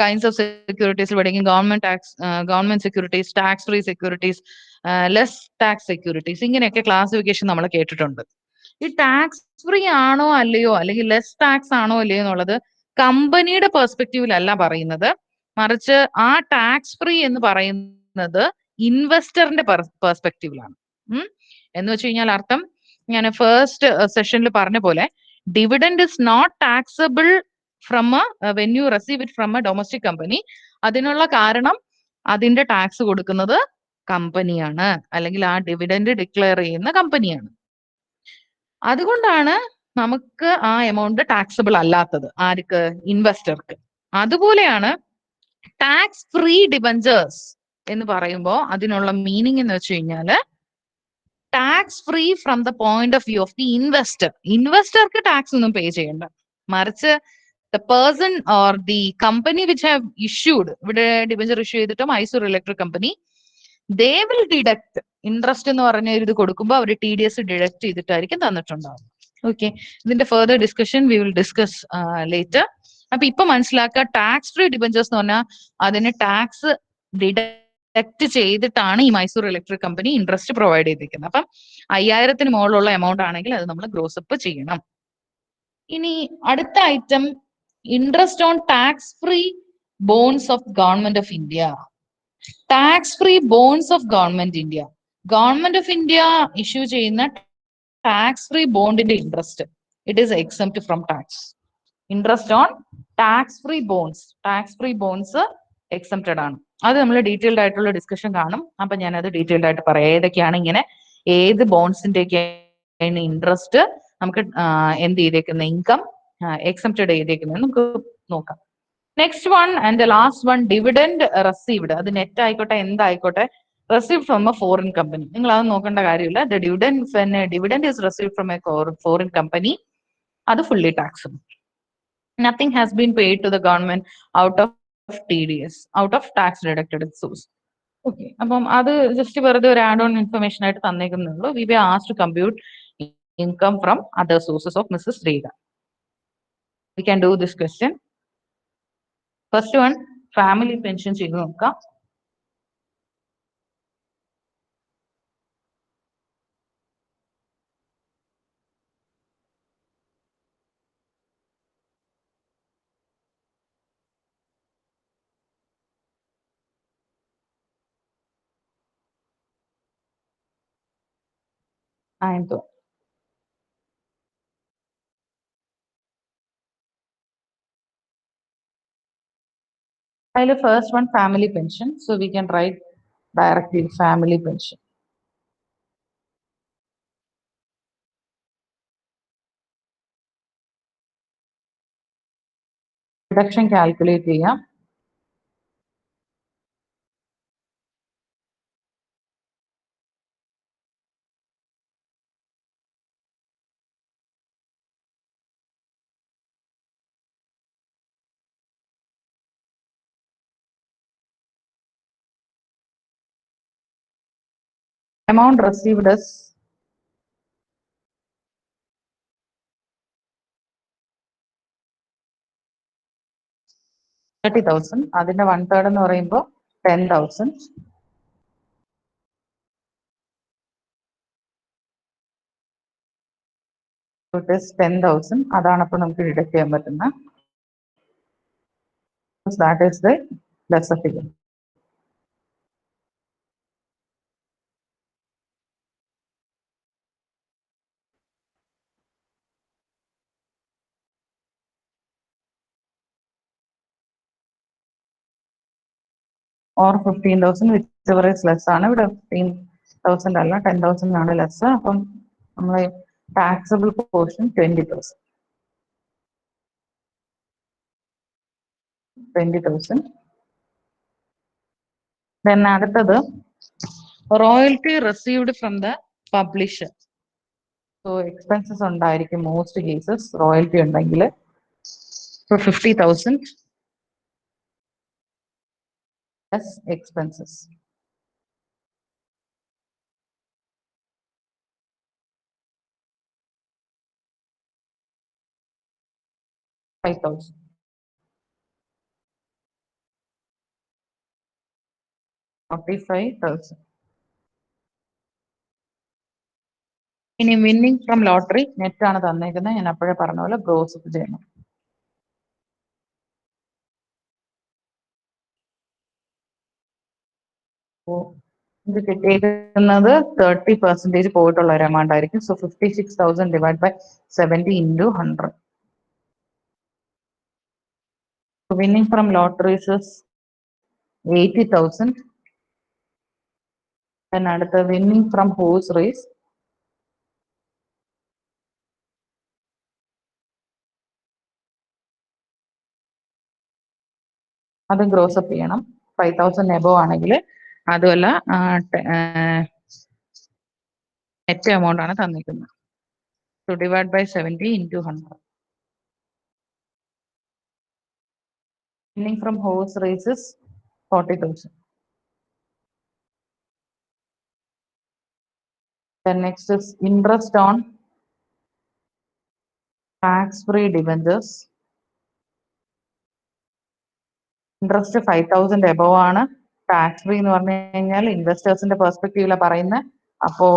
കൈൻഡ്സ് ഓഫ് സെക്യൂരിറ്റീസ് പഠിക്കും. Government securities, tax free securities, less tax securities, ഇങ്ങനെയൊക്കെ ക്ലാസിഫിക്കേഷൻ നമ്മൾ കേട്ടിട്ടുണ്ട്. ഈ ടാക്സ് ഫ്രീ ആണോ അല്ലയോ അല്ലെങ്കിൽ ലെസ് ടാക്സ് ആണോ അല്ലയോ എന്നുള്ളത് കമ്പനിയുടെ പെർസ്പെക്റ്റീവിലല്ല പറയുന്നത്, മറിച്ച് ആ ടാക്സ് ഫ്രീ എന്ന് പറയുന്നത് ഇൻവെസ്റ്ററിന്റെ പെർസ്പെക്റ്റീവിലാണ്. എന്ന് വെച്ച് കഴിഞ്ഞാൽ അർത്ഥം, ഞാൻ ഫസ്റ്റ് സെഷനിൽ പറഞ്ഞ പോലെ dividend is not taxable from when you receive it from a domestic company. അതിനുള്ള കാരണം അതിന്റെ ടാക്സ് കൊടുക്കുന്നത് കമ്പനിയാണ്, അല്ലെങ്കിൽ ആ ഡിവിഡൻഡ് ഡിക്ലെയർ ചെയ്യുന്ന കമ്പനിയാണ്. അതുകൊണ്ടാണ് നമുക്ക് ആ എമൗണ്ട് ടാക്സബിൾ അല്ലാത്തത്. ആർക്ക്? ഇൻവെസ്റ്റർക്ക്. അതുപോലെയാണ് ടാക്സ് ഫ്രീ ഡിബഞ്ചേഴ്സ് എന്ന് പറയുമ്പോൾ അതിനുള്ള മീനിങ് എന്ന് വെച്ച് കഴിഞ്ഞാല് tax free from the point of view of the investor. ഇൻവെസ്റ്റർക്ക് ടാക്സ് ഒന്നും പേ ചെയ്യണ്ട, മറിച്ച് the person or the company which have issued, ഇവിടെ ഡിബഞ്ചർ ഇഷ്യൂ ചെയ്തിട്ട് Mysore electric company, they will deduct interest എന്ന് പറഞ്ഞ ഇത് കൊടുക്കുമ്പോൾ അവർ TDS ഡിഡക്ട് ചെയ്തിട്ടായിരിക്കും തന്നിട്ടുണ്ടാവും. ഓക്കെ, ഇതിന്റെ further discussion we will discuss later. അപ്പൊ ഇപ്പൊ മനസ്സിലാക്കുക, ടാക്സ് ഫ്രീ ഡിബഞ്ചേഴ്സ് എന്ന് പറഞ്ഞാൽ അതിന് ടാക്സ് ഡിഡക്ട് ചെയ്തിട്ടാണ് ഈ Mysore electric company interest provide ചെയ്തിരിക്കുന്നത്. അപ്പം 5,000 മുകളിലുള്ള എമൗണ്ട് ആണെങ്കിൽ അത് നമ്മൾ ഗ്രോസ് അപ്പ് ചെയ്യണം. ഇനി അടുത്ത item, interest on tax free bonds of government of India. Tax free bonds of government India, government of India issue ചെയ്യുന്ന ടാക്സ് ഫ്രീ ബോണ്ടിന്റെ interest, it is exempt from tax. Interest on tax free bonds. Tax free bonds exempted ആണ്. അത് നമ്മൾ detailed ആയിട്ടുള്ള discussion കാണും. അപ്പൊ ഞാനത് detailed ആയിട്ട് പറയാം. ഏതൊക്കെയാണ് ഇങ്ങനെ ഏത് ബോൺസിന്റെയൊക്കെയാണ് ഇൻട്രസ്റ്റ് നമുക്ക് എന്ത് ചെയ്തേക്കുന്ന ഇൻകം എക്സംപ്റ്റഡ് ചെയ്തേക്കുന്നത് നമുക്ക് നോക്കാം. Next one and last one, dividend received. അത് നെറ്റ് ആയിക്കോട്ടെ എന്തായിക്കോട്ടെ, received from a foreign company. നിങ്ങൾ അത് നോക്കേണ്ട കാര്യമില്ല. The dividend, when a dividend is received from a foreign company, അത് fully taxable. Nothing has been paid to the government out of TDS, out of tax deducted source. Okay, അപ്പം അത് just വെറുതെ ഒരു add on information ആയിട്ട് തന്നേക്കുന്നുള്ളൂ. We be asked to compute income from other sources of Mrs Rekha. We can do this question. First one, family pension ചെയ്ത് നോക്കാം. എന്തോ അതിൽ first one family pension. So we can write directly family pension. Reduction calculate ചെയ്യാം. Amount received as 30,000. അതിന്റെ 1/3 എന്ന് പറയുമ്പോൾ 10,000. It is 10,000. അതാണ് അപ്പോൾ നമുക്ക് ഡിഡക്ട് ചെയ്യാൻ പറ്റുന്ന. That is the lesser figure. Or 15,000, whichever is less ആണ്. ഇവിടെ 15,000 അല്ല 10,000 ആണ് ലെസ്. അപ്പം നമ്മൾ ടാക്സബിൾ പോർഷൻ 20,000. 20,000. Then അടുത്തത് royalty received from the publisher. So expenses ഉണ്ടായിരിക്കും മോസ്റ്റ് കേസസ് റോയൽറ്റി ഉണ്ടെങ്കിൽ. So 50,000 plus expenses. $5,000. 45,000. ഇനി വിന്നിംഗ് ഫ്രം ലോട്ടറി നെറ്റ് ആണ് തന്നേക്കുന്നത്. ഞാൻ അപ്പോഴേ പറഞ്ഞ പോലെ ഗ്രോസ് അപ്പ് ചെയ്യണം. ഇത് കിട്ടിയിരിക്കുന്നത് 30% പോയിട്ടുള്ള ഒരു എമൗണ്ട് ആയിരിക്കും. So 56,000 divide by 70 into 100. Winning from lotteries 80,000. അടുത്ത വിന്നിംഗ് ഫ്രം ഹോഴ്സ് റേസ് അത് ഗ്രോസ് അപ്പ് ചെയ്യണം. 5,000 എബോവ് ആണെങ്കിൽ. അതുമല്ല നെറ്റ് എമൗണ്ട് ആണ് തന്നിരിക്കുന്നത്. So divide by 70 into 100. Winning from horse races 40,000. Then next is interest on tax-free debentures. Interest 5,000 above ആണ്. Tax free എന്ന് പറഞ്ഞു കഴിഞ്ഞാൽ ഇൻവെസ്റ്റേഴ്സിന്റെ പെർസ്പെക്റ്റീവിലാണ് പറയുന്നത്. അപ്പോ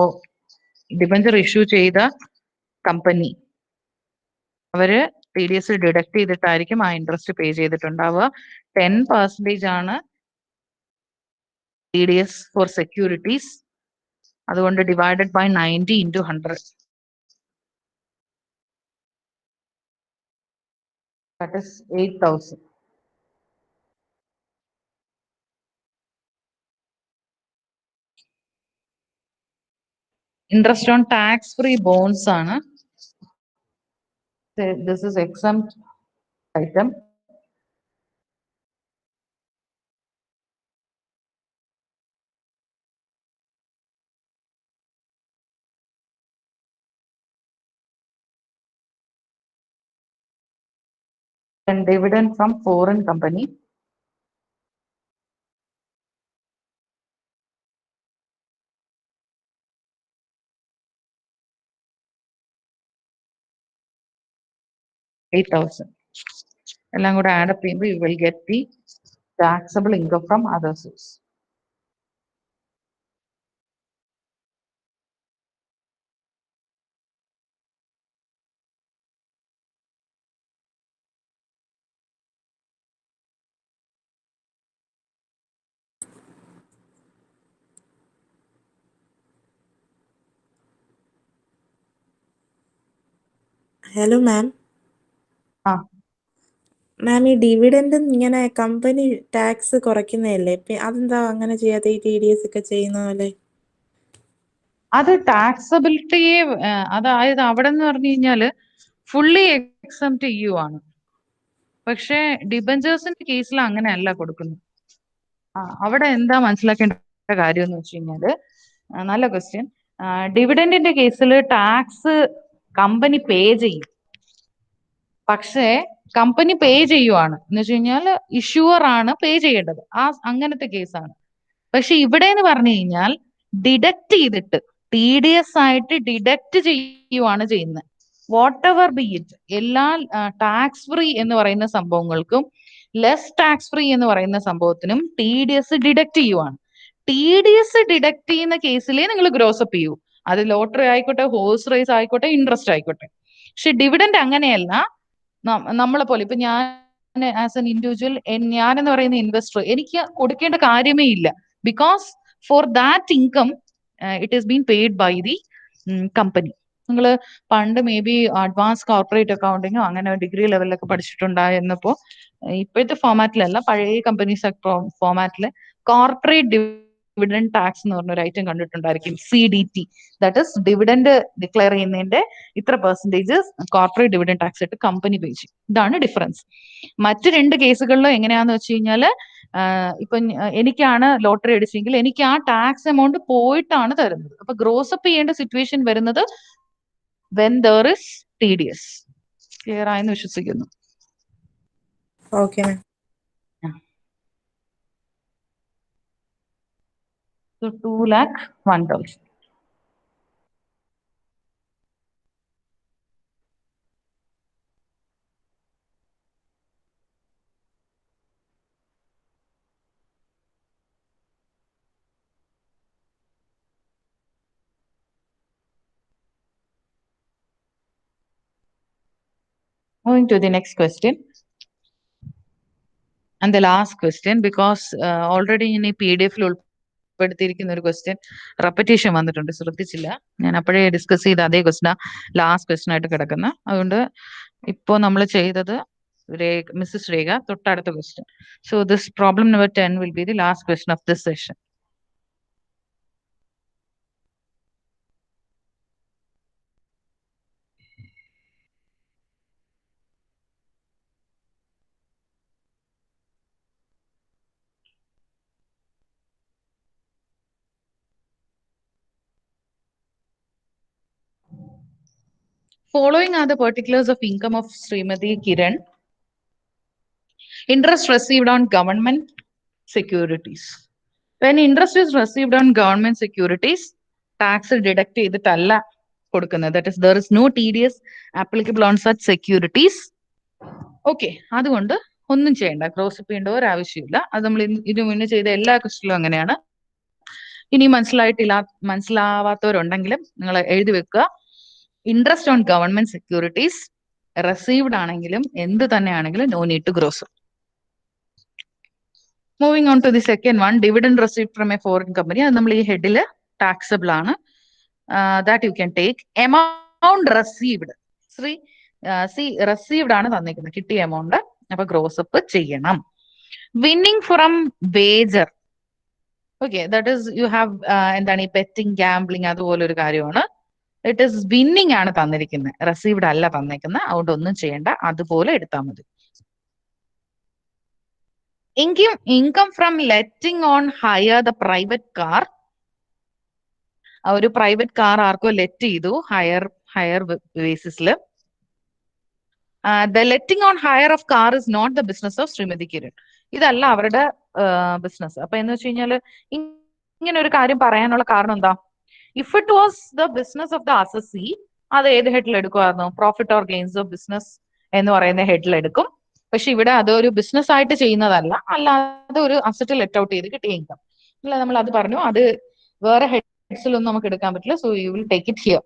ഡിബഞ്ചർ ഇഷ്യൂ ചെയ്ത കമ്പനി അവര് TDS ഡിഡക്ട് ചെയ്തിട്ടായിരിക്കും ആ ഇൻട്രസ്റ്റ് പേ ചെയ്തിട്ടുണ്ടാവുക. 10% ആണ് TDS ഫോർ സെക്യൂരിറ്റീസ്. അതുകൊണ്ട് divided by 90 into 100. That is 8,000. Interest on tax-free bonds ആണ്. This is exempt item. And dividend from foreign company. $8,000. എല്ലാം കൂടെ add up ചെയ്യുമ്പോൾ you will get the taxable income from other source. Hello ma'am. ആ മാം, ഈ dividend ഇങ്ങനെ company tax കുറയ്ക്കുന്നതല്ലേ, അതെന്താ അങ്ങനെ ചെയ്യാതെ ഈ TDS ഒക്കെ ചെയ്യുന്ന പോലെ? അത് ടാക്സബിലിറ്റിയെ അതായത് അവിടെ എന്ന് പറഞ്ഞു കഴിഞ്ഞാല് ഫുള്ളി എക്സംപ്റ്റ് ചെയ്യുവാണ്. പക്ഷെ ഡിബഞ്ചേഴ്സിന്റെ കേസിൽ അങ്ങനെയല്ല കൊടുക്കുന്നത്. അവിടെ എന്താ മനസ്സിലാക്കേണ്ട കാര്യം എന്ന് വെച്ച് കഴിഞ്ഞാല്, നല്ല ക്വസ്റ്റ്യൻ. ഡിവിഡൻഡിന്റെ കേസിൽ ടാക്സ് കമ്പനി പേ ചെയ്യും. പക്ഷേ കമ്പനി പേ ചെയ്യുവാണ് എന്ന് വെച്ച് കഴിഞ്ഞാൽ ഇഷ്യൂവർ ആണ് പേ ചെയ്യേണ്ടത്. അങ്ങനത്തെ കേസാണ്. പക്ഷെ ഇവിടെ എന്ന് പറഞ്ഞു കഴിഞ്ഞാൽ ഡിഡക്ട് ചെയ്തിട്ട് TDS ആയിട്ട് ഡിഡക്ട് ചെയ്യുവാണ് ചെയ്യുന്നത്. വാട്ട് എവർ ബി ഇറ്റ്, എല്ലാ ടാക്സ് ഫ്രീ എന്ന് പറയുന്ന സംഭവങ്ങൾക്കും ലെസ് ടാക്സ് ഫ്രീ എന്ന് പറയുന്ന സംഭവത്തിനും TDS ഡിഡക്ട് ചെയ്യുവാണ്. TDS ഡിഡക്ട് ചെയ്യുന്ന കേസിലേ നിങ്ങൾ ഗ്രോസപ്പ് ചെയ്യൂ. അത് ലോട്ടറി ആയിക്കോട്ടെ, ഹോഴ്സ് റേസ് ആയിക്കോട്ടെ, ഇൻട്രസ്റ്റ് ആയിക്കോട്ടെ. പക്ഷെ ഡിവിഡൻഡ് അങ്ങനെയല്ല. നമ്മളെ പോലെ ഇപ്പൊ ഞാൻ ആസ് എൻ ഇൻഡിവിജ്വൽ, ഞാൻ എന്ന് പറയുന്ന ഇൻവെസ്റ്റർ, എനിക്ക് കൊടുക്കേണ്ട കാര്യമേ ഇല്ല. Because for that income it is been paid by the company. നിങ്ങൾ പണ്ട് മേ ബി അഡ്വാൻസ് കോർപ്പറേറ്റ് അക്കൗണ്ടിങ്ങോ അങ്ങനെ ഡിഗ്രി ലെവലിലൊക്കെ പഠിച്ചിട്ടുണ്ടായിരുന്നപ്പോ, ഇപ്പോഴത്തെ ഫോമാറ്റിലല്ല, പഴയ കമ്പനീസ് ഫോമാറ്റില് കോർപ്പറേറ്റ് ഡിവിഡൻഡ് ടാക്സ് എന്ന് പറഞ്ഞ ഒരു ഐറ്റം കണ്ടിട്ടുണ്ടായിരിക്കും, CDT. That is dividend declare ചെയ്യുന്നതിന്റെ ഇത്ര പെർസെന്റേജ് കോർപ്പറേറ്റ് ഡിവിഡൻഡ് ടാക്സ് ആയിട്ട് കമ്പനി പേ ചെയ്യും. ഇതാണ് ഡിഫറൻസ്. മറ്റ് രണ്ട് കേസുകളിലും എങ്ങനെയാന്ന് വെച്ച് കഴിഞ്ഞാല്, ഇപ്പൊ എനിക്കാണ് ലോട്ടറി അടിച്ചെങ്കിൽ എനിക്ക് ആ ടാക്സ് എമൗണ്ട് പോയിട്ടാണ് തരുന്നത്. അപ്പൊ ഗ്രോസപ്പ് ചെയ്യേണ്ട സിറ്റുവേഷൻ വരുന്നത് when there is TDS. Clear ആയെന്ന് വിശ്വസിക്കുന്നു. Okay ma'am. So 2,01,000. Moving to the next question. And the last question, because already in PDF-ൽ ഉൾപ്പെടുത്തിയിരിക്കുന്ന ഒരു ക്വസ്റ്റ്യൻ റെപ്പറ്റീഷൻ വന്നിട്ടുണ്ട്, ശ്രദ്ധിച്ചില്ല. ഞാൻ അപ്പോഴേ ഡിസ്കസ് ചെയ്ത അതേ ക്വസ്റ്റ്യൻ ലാസ്റ്റ് ക്വസ്റ്റ്യൻ ആയിട്ട് കിടക്കുന്ന. അതുകൊണ്ട് ഇപ്പോൾ നമ്മൾ ചെയ്തത് മിസ്സസ് രേഖ, തൊട്ടടുത്ത question. So this problem number 10 will be the last question of this session. Following are the particulars of income of Srimati Kiran. Interest received on government securities. When interest is received on government securities, tax deduct ചെയ്തിട്ടല്ല കൊടുക്കുന്നത്. That is, there is no TDS applicable on such securities. Okay, അതുകൊണ്ട് ഒന്നും ചെയ്യണ്ട, grows up ചെയ്യേണ്ട ഒരു ആവശ്യമില്ല. അത് നമ്മൾ ഇതിനു മുന്നേ ചെയ്ത എല്ലാ ക്വസ്റ്റിലും അങ്ങനെയാണ്. ഇനി മനസ്സിലാവാത്തവരുണ്ടെങ്കിലും നിങ്ങൾ എഴുതി വെക്കുക. Interest on government securities received ആണെങ്കിലും എന്ത് തന്നെയാണെങ്കിലും no need to gross up. Moving on to the second one, dividend received from a foreign company. അത് നമ്മൾ ഈ ഹെഡില് ടാക്സബിൾ ആണ്. That you can take. Amount received, Shri C received ആണ് തന്നിരിക്കുന്നത്, കിട്ടിയ എമൗണ്ട്. അപ്പൊ ഗ്രോസ് അപ്പ് ചെയ്യണം. Winning from wager, okay, that is you have എന്താണ് ഈ ബെറ്റിംഗ് ഗാംബ്ലിംഗ് അതുപോലെ ഒരു കാര്യമാണ്. ഇറ്റ് ഈസ് വിന്നിങ് ആണ് തന്നിരിക്കുന്നത്, റെസീവ്ഡ് അല്ല തന്നിരിക്കുന്നത്. അതുകൊണ്ട് ഒന്നും ചെയ്യേണ്ട, അതുപോലെ എടുത്താൽ മതി. Income from letting on hire the private car, ഒരു പ്രൈവറ്റ് കാർ ആർക്കോ ലെറ്റ് ചെയ്തു ഹയർ ബേസിസിൽ. The letting on hire of car is not the business of Shrimati Kiran. ഇതല്ല അവരുടെ ബിസിനസ്. അപ്പൊ എന്ന് വെച്ച് കഴിഞ്ഞാല് ഇങ്ങനെ ഒരു കാര്യം പറയാനുള്ള കാരണം എന്താ? If it was the business of the assessee, അത് ഏത് ഹെഡിൽ എടുക്കുമായിരുന്നു? Profit or gains of business എന്ന് പറയുന്ന ഹെഡിൽ എടുക്കും. പക്ഷെ ഇവിടെ അതൊരു ബിസിനസ് ആയിട്ട് ചെയ്യുന്നതല്ല, അല്ലാതെ ഒരു അസറ്റ് ലെറ്റ് ഔട്ട് ചെയ്ത് കിട്ടിയ ഇൻകം. അല്ല, നമ്മൾ അത് പറഞ്ഞു, അത് വേറെ ഹെഡ്സിലൊന്നും നമുക്ക് എടുക്കാൻ പറ്റില്ല. So you will take it here.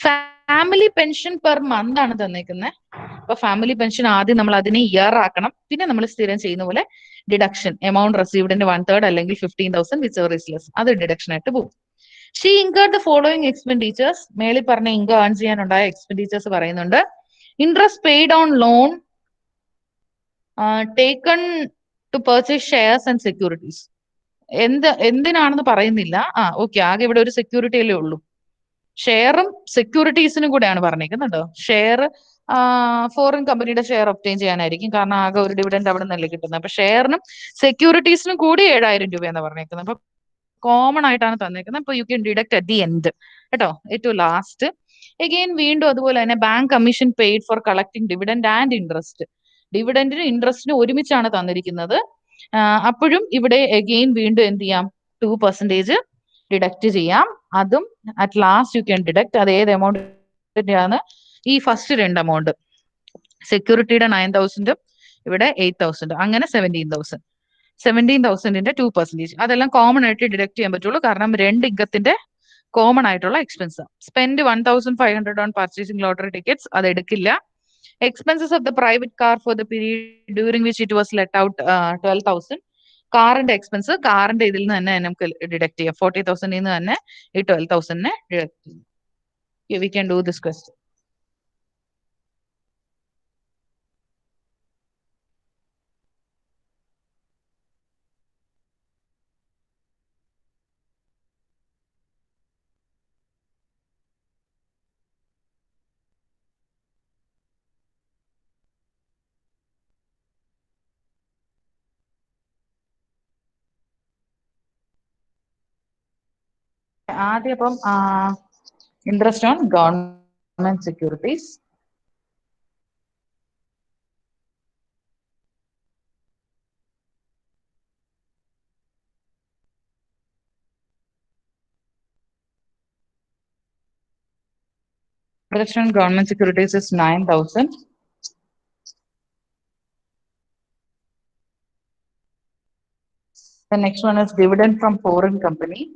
Family pension per month ആണ് തന്നേക്കുന്നത്. അപ്പൊ ഫാമിലി പെൻഷൻ ആദ്യം നമ്മൾ അതിനെ ഇയർ ആക്കണം. പിന്നെ നമ്മൾ സ്ഥിരം ചെയ്യുന്ന പോലെ ഡിഡക്ഷൻ, എമൗണ്ട് റിസീവ്ഡിന്റെ 1/3 അല്ലെങ്കിൽ 15,000 വിച്ച് എവർ ഈസ് ലെസ്, അത് ഡിഡക്ഷൻ ആയിട്ട് പോകും. She incurred the following expenditures, മേളിൽ പറഞ്ഞ ഇൻകം ഏൺ ചെയ്യാനുണ്ടായ എക്സ്പെൻഡിച്ചേഴ്സ് പറയുന്നുണ്ട്. Interest paid on loan taken to purchase shares and securities. എന്തിനാണെന്ന് പറയുന്നില്ല. ഓക്കെ, ആകെ ഇവിടെ ഒരു സെക്യൂരിറ്റി അല്ലേ ഉള്ളൂ. ഷെയറും സെക്യൂരിറ്റീസിനും കൂടെയാണ് പറഞ്ഞേക്കുന്നത്. ഷെയർ ഫോറിൻ കമ്പനിയുടെ ഷെയർ ഒപ്റ്റെയിൻ ചെയ്യാനായിരിക്കും, കാരണം ആകെ ഒരു ഡിവിഡൻഡ് അവിടെ നിന്നല്ലേ കിട്ടുന്നത്. അപ്പൊ ഷെയറിനും സെക്യൂരിറ്റീസിനും കൂടി 7,000 രൂപയെന്ന് പറഞ്ഞേക്കുന്നത്. അപ്പൊ കോമൺ ആയിട്ടാണ് തന്നേക്കുന്നത്. അപ്പൊ you can deduct at the end, കേട്ടോ, ഏറ്റവും ലാസ്റ്റ്. എഗെയിൻ വീണ്ടും അതുപോലെ തന്നെ bank commission paid for collecting dividend and interest. ഡിവിഡൻഡിനും ഇൻട്രസ്റ്റിനും ഒരുമിച്ചാണ് തന്നിരിക്കുന്നത്. അപ്പോഴും ഇവിടെ എഗെയിൻ വീണ്ടും എന്ത് ചെയ്യാം? 2% ഡിഡക്ട് ചെയ്യാം. അതും at last you can deduct. അത് ഏത് എമൗണ്ട് ആണ്? ഈ ഫസ്റ്റ് 2 എമൗണ്ട്, സെക്യൂരിറ്റിയുടെ 9,000, ഇവിടെ 8,000, അങ്ങനെ 17,000ന്റെ 2%. അതെല്ലാം കോമൺ ആയിട്ട് ഡിഡക്ട് ചെയ്യാൻ പറ്റുള്ളൂ, കാരണം 2 ഇൻകത്തിന്റെ കോമൺ ആയിട്ടുള്ള expense. Spend 1,500 on purchasing lottery tickets, അത് എടുക്കില്ല. Expenses of the private car for the period during which it was let out 12,000. കാറിന്റെ എക്സ്പെൻസ് കാറിന്റെ ഇതിൽ നിന്ന് തന്നെ നമുക്ക് ഡിഡക്ട് ചെയ്യാം. 40,000 നിന്ന് തന്നെ ഈ 12,000 ഡിഡക്ട് ചെയ്യും. V can do this question. ആദ്യം അപ്പം interest on government securities. Interest on government securities is 9,000. The next one is dividend from foreign company.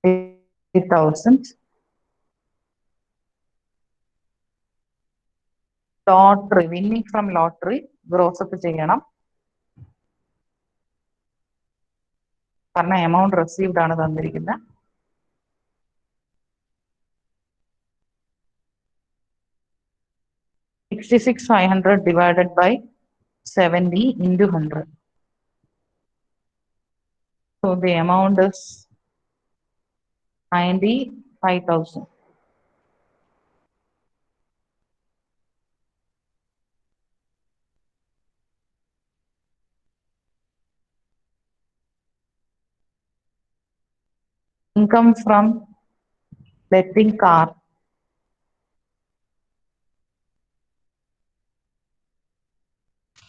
$8,000. Lottery, winning from lottery, gross up ചെയ്യണം. കാരണം എമൗണ്ട് റിസീവ്ഡ് ആണ് തന്നിരിക്കുന്നത്. $66,500 divided by 70 into 100. So the amount is 95,000. Income from letting car.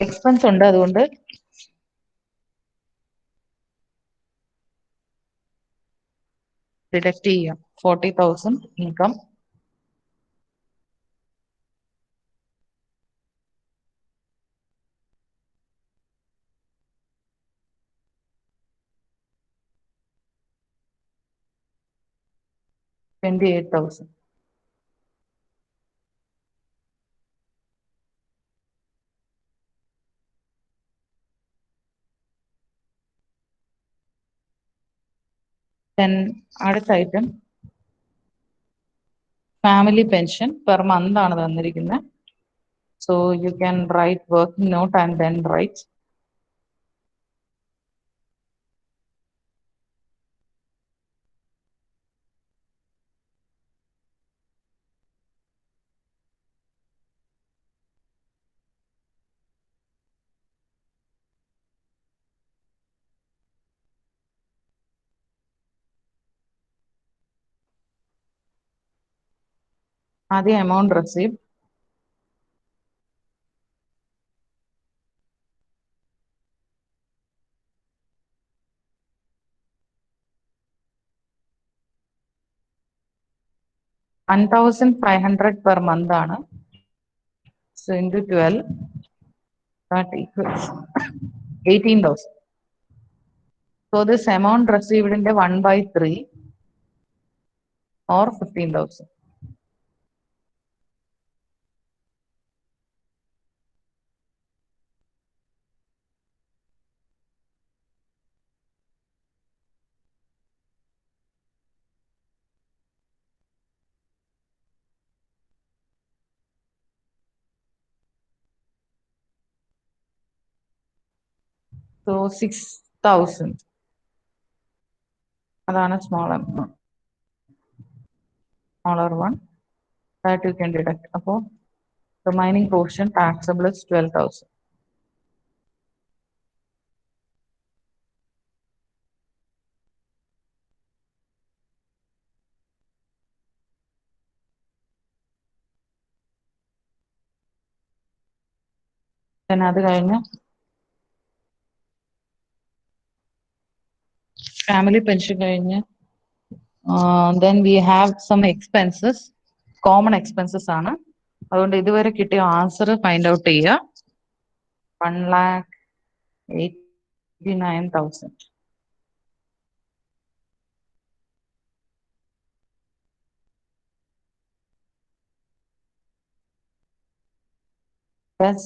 Expense ഉണ്ട്, അതുകൊണ്ട് deduct ചെയ്യാം. 40,000 income. $28,000. Then അടുത്ത item family pension per month ആണ് തന്നിരിക്കുന്നത്. So you can write working note and then write the amount received. $1,500 per month ആണ്. So into 12, that equals 18,000. So this amount received in the 1/3 or 15,000. So 6,000. അതാണ് smaller one that you can deduct. അപ്പോൾ remaining portion taxable is 12,000. Then അത് കഴിഞ്ഞ് family pension കഴിഞ്ഞ് then we have some expenses, common expenses ആണ്. അതുകൊണ്ട് ഇതുവരെ കിട്ടിയ answer find out ചെയ്യുക. 1,89,000. Yes.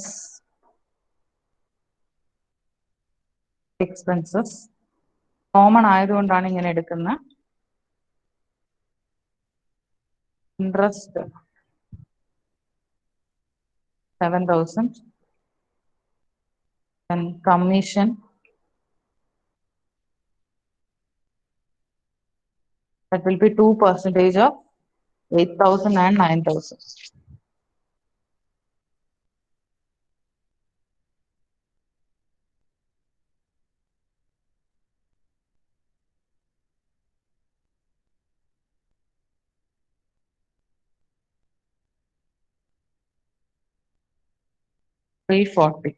Expenses കോമൺ ആയതുകൊണ്ടാണ് ഇങ്ങനെ എടുക്കുന്നത്. Interest 7,000. Then commission that will be 2% of 8,000 and 9,000. $340.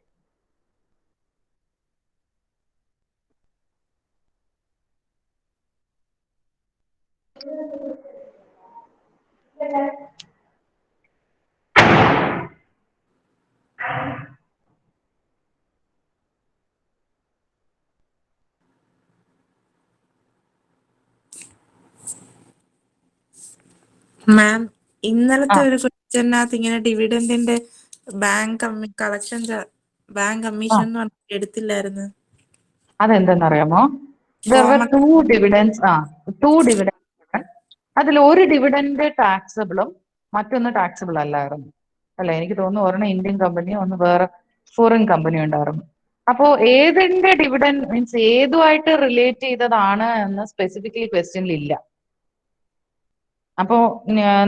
മാം ഇന്നലത്തെ ഒരു ക്വസ്റ്റ്യനകത്ത് ഇങ്ങനെ ഡിവിഡൻഡിന്റെ ബാങ്ക് കളക്ഷൻ ബാങ്ക് കമ്മീഷൻ എന്ന് പറഞ്ഞിട്ട് എടുത്തില്ലായിരുന്നു. അതെന്തെന്നറിയാമോ? There were two dividends. അതിൽ ഒരു ഡിവിഡൻഡ് ടാക്സബിളും മറ്റൊന്ന് ടാക്സബിൾ അല്ലായിരുന്നു അല്ലെ? എനിക്ക് തോന്നുന്നു ഒരെണ്ണം ഇന്ത്യൻ കമ്പനിയും ഒന്ന് വേറെ ഫോറിൻ കമ്പനി ഉണ്ടായിരുന്നു. അപ്പോ ഏതിന്റെ ഡിവിഡൻഡ് മീൻസ് ഏതുമായിട്ട് റിലേറ്റ് ചെയ്തതാണ് എന്ന് സ്പെസിഫിക്കലി ക്വസ്റ്റ്യനിൽ ഇല്ല. അപ്പോ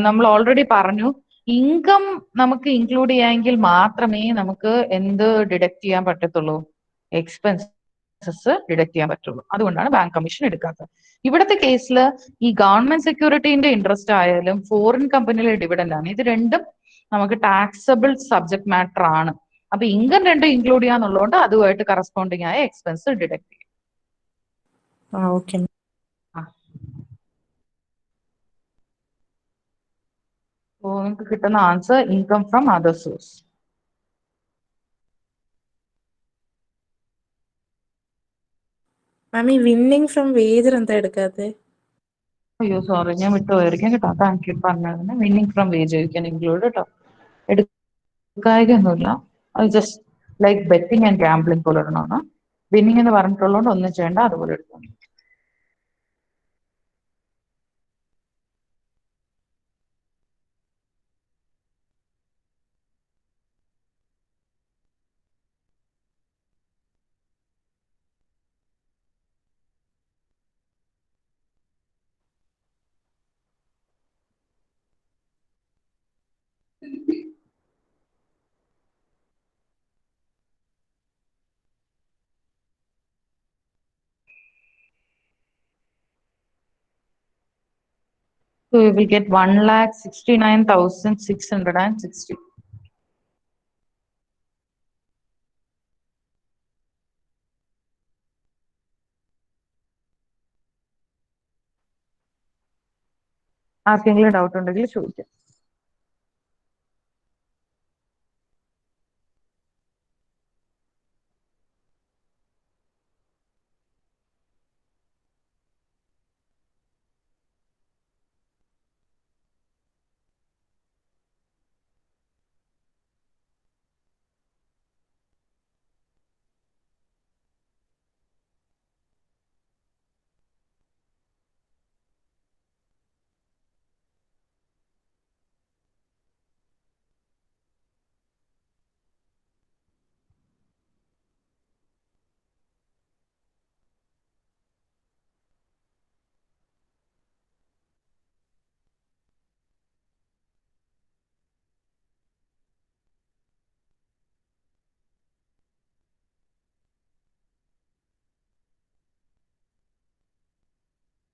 നമ്മൾ ഓൾറെഡി പറഞ്ഞു ഇൻകം നമുക്ക് ഇൻക്ലൂഡ് ചെയ്യാമെങ്കിൽ മാത്രമേ നമുക്ക് എന്ത് ഡിഡക്ട് ചെയ്യാൻ പറ്റത്തുള്ളൂ, എക്സ്പെൻസസ് ഡിഡക്ട് ചെയ്യാൻ പറ്റുള്ളൂ. അതുകൊണ്ടാണ് ബാങ്ക് കമ്മീഷൻ എടുക്കാത്തത്. ഇവിടുത്തെ കേസിൽ ഈ ഗവൺമെന്റ് സെക്യൂരിറ്റീന്റെ ഇൻട്രസ്റ്റ് ആയാലും ഫോറിൻ കമ്പനിയിലെ ഡിവിഡൻഡ് ആണ്, ഇത് രണ്ടും നമുക്ക് ടാക്സബിൾ സബ്ജക്ട് മാറ്റർ ആണ്. അപ്പൊ ഇൻകം രണ്ടും ഇൻക്ലൂഡ് ചെയ്യാന്നുള്ളതുകൊണ്ട് അതുമായിട്ട് കറസ്പോണ്ടിങ് ആയ എക്സ്പെൻസ് ഡിഡക്ട് ചെയ്യും. ഓക്കെ. So നിങ്ങൾക്ക് കിട്ടുന്ന answer income from other source. Ma'am ഈ വിന്നിംഗ് ഫ്രം വേജർ എന്താ എടുക്കാത്തെ? അയ്യോ സോറി, ഞാൻ വിട്ടുപോയിരിക്കും കേട്ടോ. താങ്ക് യു പറഞ്ഞതിന്. Winning from wage you can include കേട്ടോ. എടുക്കായൊന്നുമില്ല, അത് just like betting and gambling പോലെ ഒരെണ്ണമാണ്. വിന്നിംഗ് എന്ന് പറഞ്ഞിട്ടുള്ളതുകൊണ്ട് ഒന്നും ചെയ്യേണ്ട, അതുപോലെ എടുക്കണം. So we will get 1,69,660. ആർക്കെങ്കിലും ഡൗട്ട് ഉണ്ടെങ്കിൽ ചോദിക്കാം.